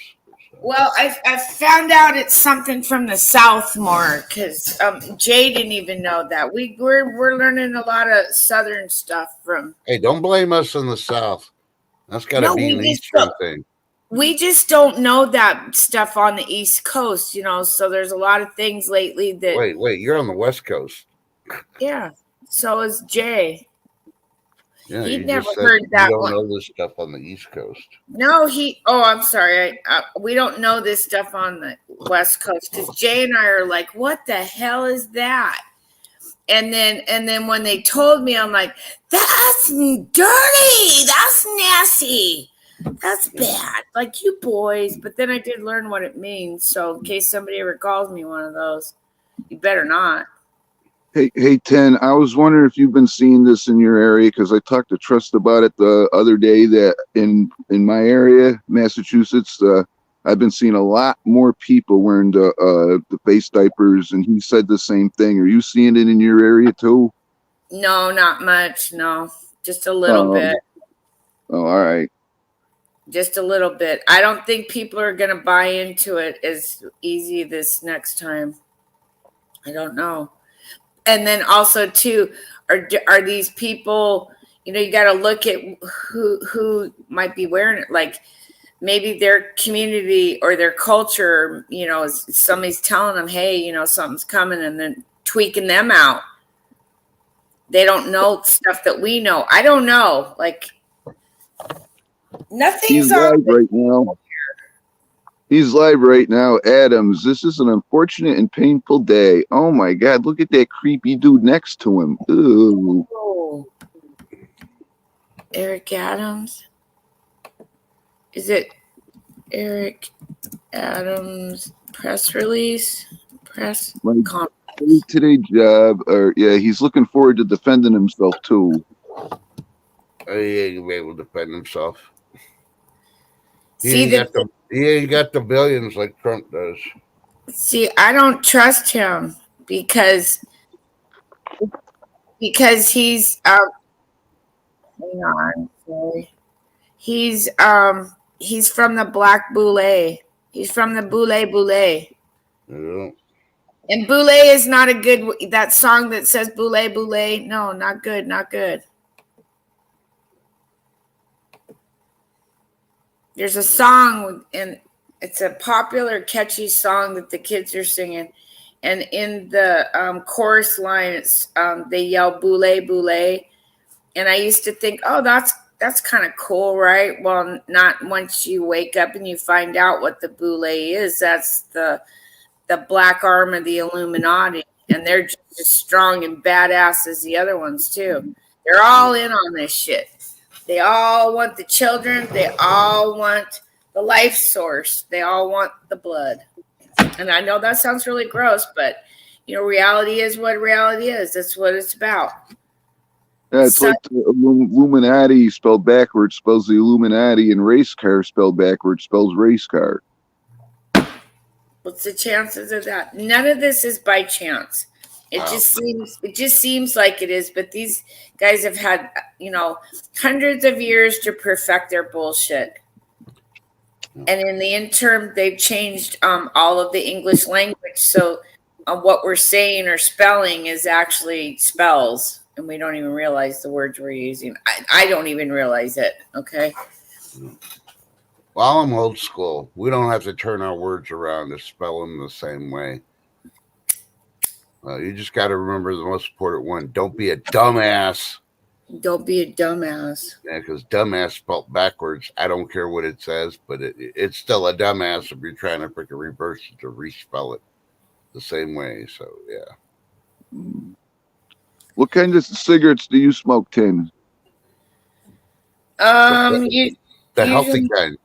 So. Well, I found out it's something from the South more because Jay didn't even know that. We're learning a lot of Southern stuff from. Hey, don't blame us in the South. That's got to be an Eastern thing. We just don't know that stuff on the East Coast, So there's a lot of things lately that. Wait, you're on the West Coast. Yeah, so is Jay. Yeah, he'd never heard that one. We don't know this stuff on the East Coast. No, I'm sorry. We don't know this stuff on the West Coast because Jay and I are like, what the hell is that? And then when they told me, I'm like, that's dirty. That's nasty. That's bad. Like you boys. But then I did learn what it means. So in case somebody ever calls me one of those, you better not. Hey, 10, I was wondering if you've been seeing this in your area, because I talked to Trust about it the other day, that in my area, Massachusetts, I've been seeing a lot more people wearing the face diapers, and he said the same thing. Are you seeing it in your area too? No, not much. No, just a little bit. Oh, all right. Just a little bit. I don't think people are going to buy into it as easy this next time. I don't know. And then also too, are these people, you got to look at who might be wearing it. Like maybe their community or their culture, somebody's telling them, hey, something's coming, and then tweaking them out. They don't know stuff that we know. I don't know. Like, nothing's He's live right now. He's live right now. Adams, this is an unfortunate and painful day. Oh my God, look at that creepy dude next to him. Ooh. Oh. Eric Adams? Is it Eric Adams press release? Press conference? Today job, he's looking forward to defending himself too. He ain't gonna be able to defend himself. He ain't got the billions like Trump does. See, I don't trust him because he's hang on, sorry. He's from the Black Boule. He's from the Boule. Yeah. And Boule is not a good, that song that says Boule. No, not good. There's a song, and it's a popular, catchy song that the kids are singing. And in the chorus line, it's they yell Boule. And I used to think, oh, that's kind of cool, right? Well, not once you wake up and you find out what the Boule is. That's the black arm of the Illuminati. And they're just as strong and badass as the other ones, too. They're all in on this shit. They all want the children. They all want the life source. They all want the blood. And I know that sounds really gross, but, reality is what reality is. That's what it's about. Yeah, it's like the Illuminati spelled backwards spells the Illuminati, and race car spelled backwards spells race car. What's the chances of that? None of this is by chance. It just seems like it is, but these guys have had, hundreds of years to perfect their bullshit. And in the interim, they've changed all of the English language. So what we're saying or spelling is actually spells, and we don't even realize the words we're using. I don't even realize it, okay? Well, I'm old school. We don't have to turn our words around to spell them the same way. You just got to remember the most important one. Don't be a dumbass. Don't be a dumbass. Yeah, because dumbass spelled backwards. I don't care what it says, but it's still a dumbass if you're trying to freaking reverse it to respell it the same way. So, yeah. What kind of cigarettes do you smoke, Tim? The healthy kind.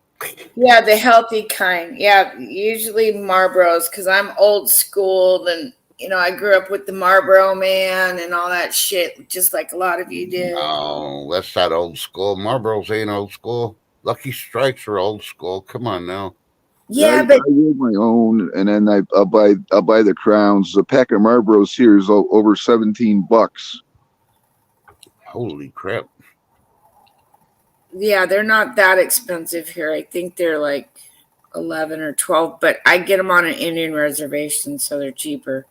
Yeah, the healthy kind. Yeah, usually Marlboros, because I'm old school and I grew up with the Marlboro Man and all that shit, just like a lot of you did. Oh, that's not old school. Marlboros ain't old school. Lucky Strikes are old school. Come on now. Yeah, but I roll my own, and then I'll buy the Crowns. A pack of Marlboros here is over $17. Holy crap! Yeah, they're not that expensive here. I think they're like 11 or 12, but I get them on an Indian reservation, so they're cheaper.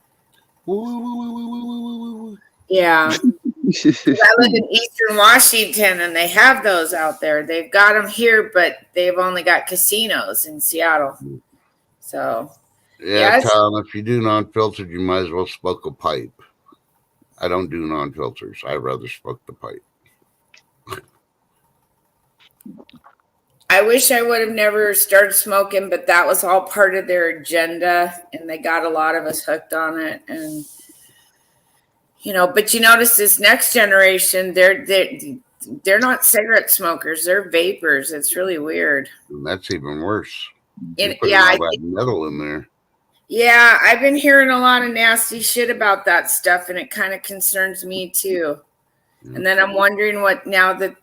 Yeah. I live in Eastern Washington, and they have those out there. They've got them here, but they've only got casinos in Seattle. So, yeah, Tom, if you do non-filtered, you might as well smoke a pipe. I don't do non-filters. I'd rather smoke the pipe. I wish I would have never started smoking, but that was all part of their agenda, and they got a lot of us hooked on it. And but you notice this next generation, they're not cigarette smokers; they're vapors. It's really weird. And that's even worse. I think metal in there. Yeah, I've been hearing a lot of nasty shit about that stuff, and it kind of concerns me too. Okay. And then I'm wondering what now that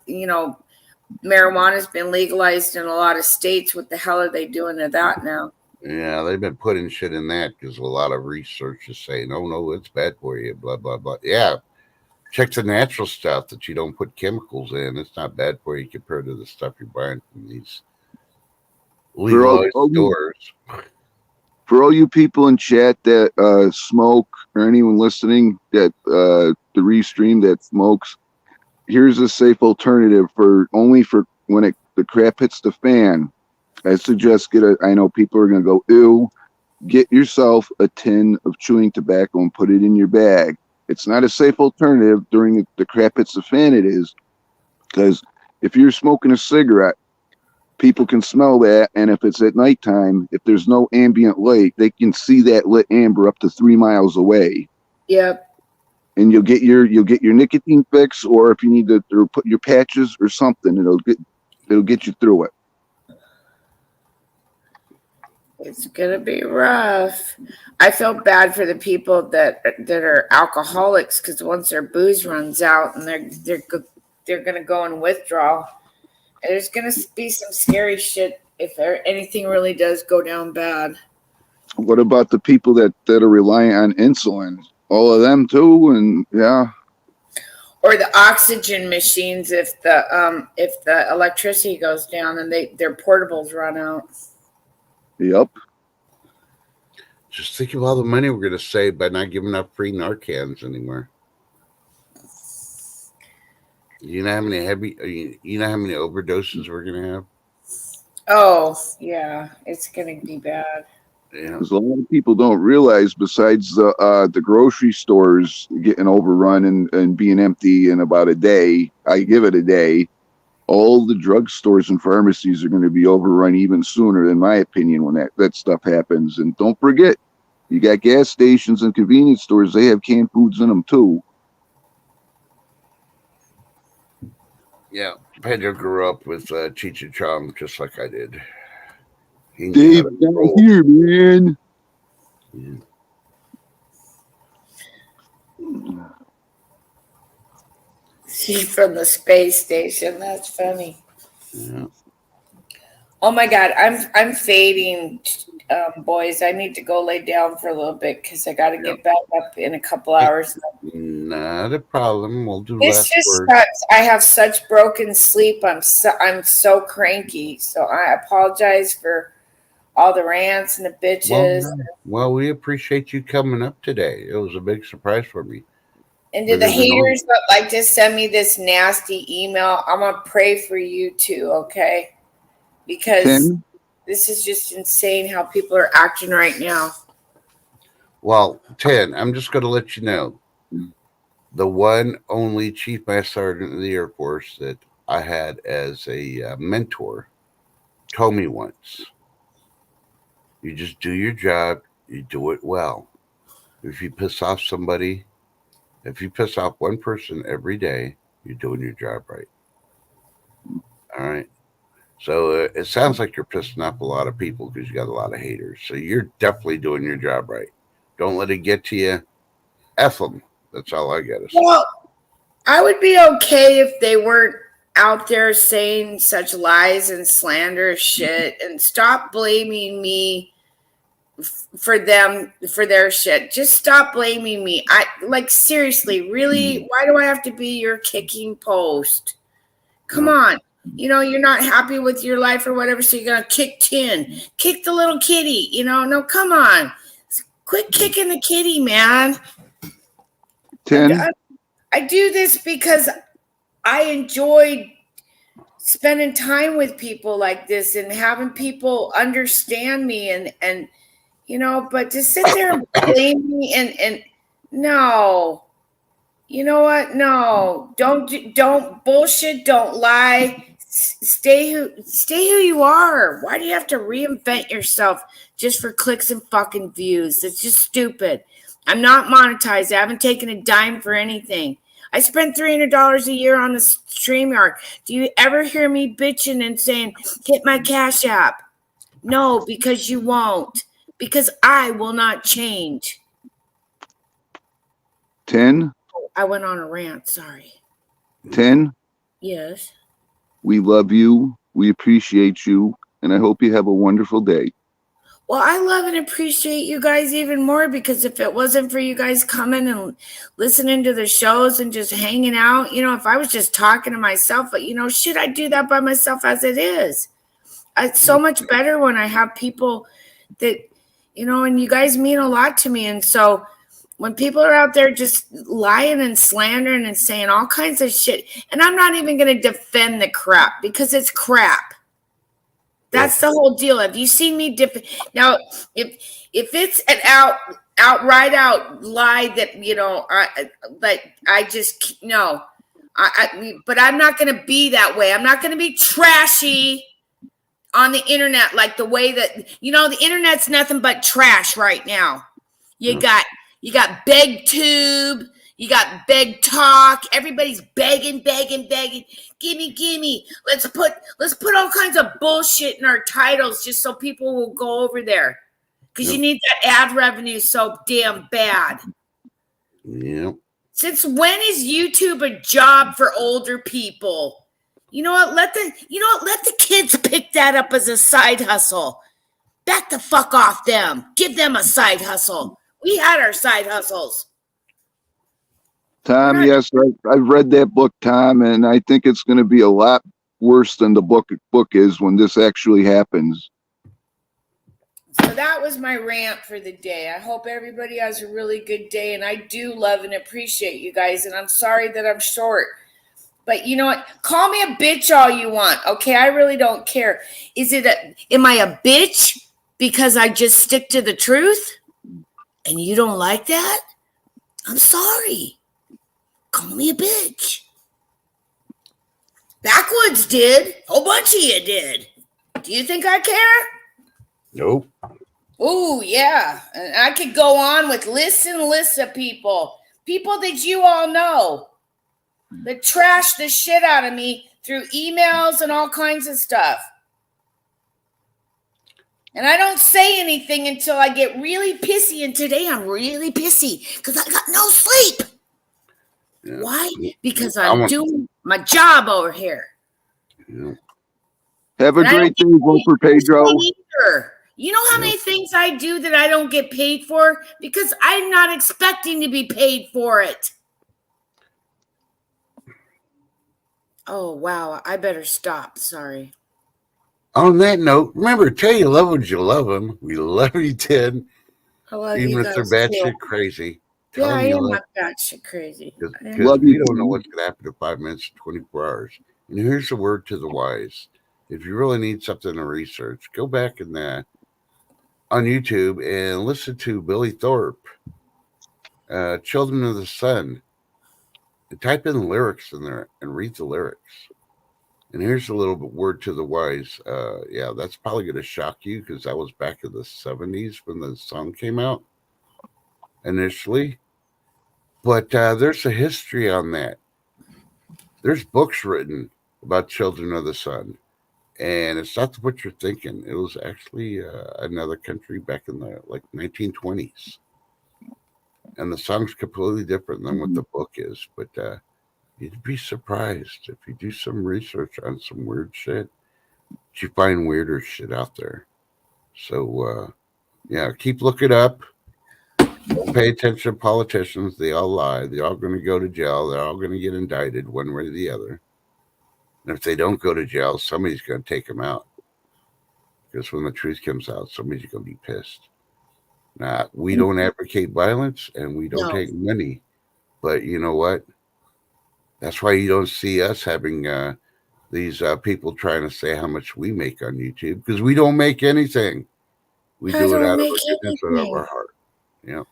marijuana's been legalized in a lot of states. What the hell are they doing to that now? Yeah, they've been putting shit in that because a lot of research is saying, "Oh no, it's bad for you." Blah blah blah. Yeah, check the natural stuff that you don't put chemicals in. It's not bad for you compared to the stuff you're buying from these legalized stores. For all you people in chat that smoke, or anyone listening that the restream that smokes, here's a safe alternative for when the crap hits the fan. I suggest I know people are going to go, ew, get yourself a tin of chewing tobacco and put it in your bag. It's not a safe alternative during the crap it's the fan it is, because if you're smoking a cigarette, people can smell that, and if it's at nighttime, if there's no ambient light, they can see that lit amber up to 3 miles away. Yep. And you'll get your nicotine fix, or if you need to or put your patches or something, it'll get you through it. It's gonna be rough. I feel bad for the people that are alcoholics, because once their booze runs out and they're gonna go in withdrawal. There's gonna be some scary shit if anything really does go down bad. What about the people that are relying on insulin? All of them too, and yeah. Or the oxygen machines if the electricity goes down and their portables run out. Yep. Just think of all the money we're going to save by not giving out free Narcans anymore. You know how many overdoses we're going to have? Oh, yeah. It's going to be bad. Yeah. Because a lot of people don't realize, besides the grocery stores getting overrun and being empty in about a day, I give it a day, all the drugstores and pharmacies are going to be overrun even sooner, in my opinion, when that stuff happens. And don't forget, you got gas stations and convenience stores, they have canned foods in them too. Yeah, Pedro grew up with Cheech and Chong just like I did. Dave, down here, man. Yeah. She's from the space station. That's funny. Yeah. Oh my God, I'm fading, boys. I need to go lay down for a little bit because I got to get back up in a couple hours. Not a problem. We'll do This last just word. sucks. I have such broken sleep. I'm so cranky. So I apologize for all the rants and the bitches. Well, we appreciate you coming up today. It was a big surprise for me. And to the haters that like to send me this nasty email, I'm gonna pray for you too, okay? Because this is just insane how people are acting right now. Well, 10, I'm just going to let you know, the one only Chief Master Sergeant of the Air Force that I had as a mentor told me once, you just do your job, you do it well. If you piss off somebody, if you piss off one person every day, you're doing your job right. All right. So it sounds like you're pissing off a lot of people because you got a lot of haters. So you're definitely doing your job right. Don't let it get to you. F them. That's all I got to say. Well, I would be okay if they weren't out there saying such lies and slanderous shit, and stop blaming me for their shit. Just stop blaming me. I like, seriously, really, why do I have to be your kicking post? Come on. You know, you're not happy with your life or whatever, so you're going to kick 10. Kick the little kitty, you know? No, come on. Quit kicking the kitty, man. 10. I do this because I enjoy spending time with people like this and having people understand me and you know, but to sit there and blame me and no. You know what? No, don't bullshit. Don't lie. Stay who you are. Why do you have to reinvent yourself just for clicks and fucking views? It's just stupid. I'm not monetized. I haven't taken a dime for anything. I spend $300 a year on the StreamYard. Do you ever hear me bitching and saying, hit my Cash App? No, because you won't. Because I will not change. 10. I went on a rant. Sorry. 10. Yes. We love you. We appreciate you. And I hope you have a wonderful day. Well, I love and appreciate you guys even more, because if it wasn't for you guys coming and listening to the shows and just hanging out, you know, if I was just talking to myself, but you know, shit, I do that by myself as it is. It's so much better when I have people that, you know, and you guys mean a lot to me. And so when people are out there just lying and slandering and saying all kinds of shit, and I'm not even going to defend the crap because it's crap. That's the whole deal. Have you seen me dip? Now, if it's an outright out lie that I just no, but I'm not going to be that way. I'm not going to be trashy on the internet like the way that the internet's nothing but trash right now. You got BegTube. You got Beg Talk. Everybody's begging. Gimme. Let's put all kinds of bullshit in our titles just so people will go over there. Because you need that ad revenue so damn bad. Yeah. Since when is YouTube a job for older people? You know what? Let the kids pick that up as a side hustle. Back the fuck off them. Give them a side hustle. We had our side hustles. Tom, yes, I've read that book, Tom, and I think it's going to be a lot worse than the book is when this actually happens. So that was my rant for the day. I hope everybody has a really good day, and I do love and appreciate you guys, and I'm sorry that I'm short. But you know what? Call me a bitch all you want, okay? I really don't care. Am I a bitch because I just stick to the truth? And you don't like that? I'm sorry. Call me a bitch. Backwoods did. A whole bunch of you did. Do you think I care? Nope. Oh, yeah. And I could go on with lists and lists of people that you all know that trash the shit out of me through emails and all kinds of stuff. And I don't say anything until I get really pissy. And today I'm really pissy because I got no sleep. Yeah. Why? Because I'm doing my job over here. Yeah. Have a great day, Wilper Pedro. You know how many things I do that I don't get paid for? Because I'm not expecting to be paid for it. Oh, wow. I better stop. Sorry. On that note, remember, tell your loved ones you love them. We love you, Ted. I love even you if they're batshit crazy. Yeah, I am not batshit crazy. Because we don't know what's going to happen in 5 minutes, 24 hours. And here's a word to the wise. If you really need something to research, go back and on YouTube and listen to Billy Thorpe, Children of the Sun. And type in the lyrics in there and read the lyrics. And here's a little word to the wise. Yeah, that's probably going to shock you because that was back in the 70s when the song came out initially. But there's a history on that. There's books written about Children of the Sun. And it's not what you're thinking. It was actually another country back in the 1920s. And the song's completely different than what the book is. But you'd be surprised if you do some research on some weird shit. You find weirder shit out there. So, yeah, keep looking up. Don't pay attention to politicians. They all lie. They're all going to go to jail. They're all going to get indicted one way or the other. And if they don't go to jail, somebody's going to take them out. Because when the truth comes out, somebody's going to be pissed. Now, we don't advocate violence and we don't take money. But you know what? That's why you don't see us having these people trying to say how much we make on YouTube. Because we don't make anything. We do it out of our goodness and out of our heart. Yeah.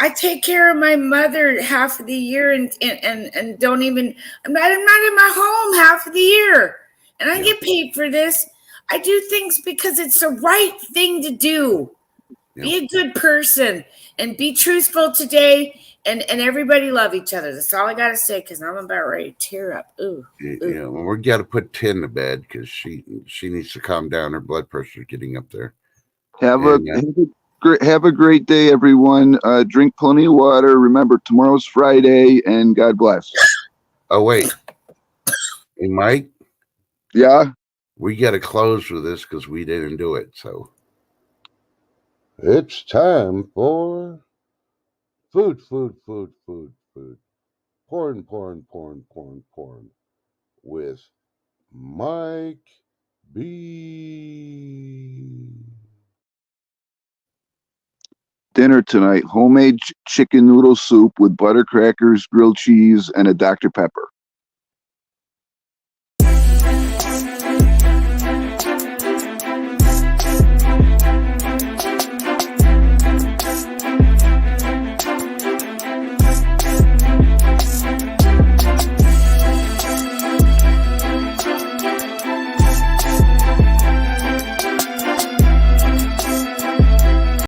I take care of my mother half of the year and don't even, I'm not in my home half of the year. And I get paid for this. I do things because it's the right thing to do. Yeah. Be a good person and be truthful today and everybody love each other. That's all I got to say because I'm about ready to tear up. Ooh. Yeah, well, we got to put Tin to bed because she needs to calm down. Her blood pressure is getting up there. Have a great day, everyone. Drink plenty of water. Remember, tomorrow's Friday, and God bless. Oh, wait. Hey, Mike? Yeah? We got to close with this because we didn't do it, so. It's time for food. Porn. With Mike B. Dinner tonight, homemade chicken noodle soup with butter crackers, grilled cheese, and a Dr. Pepper.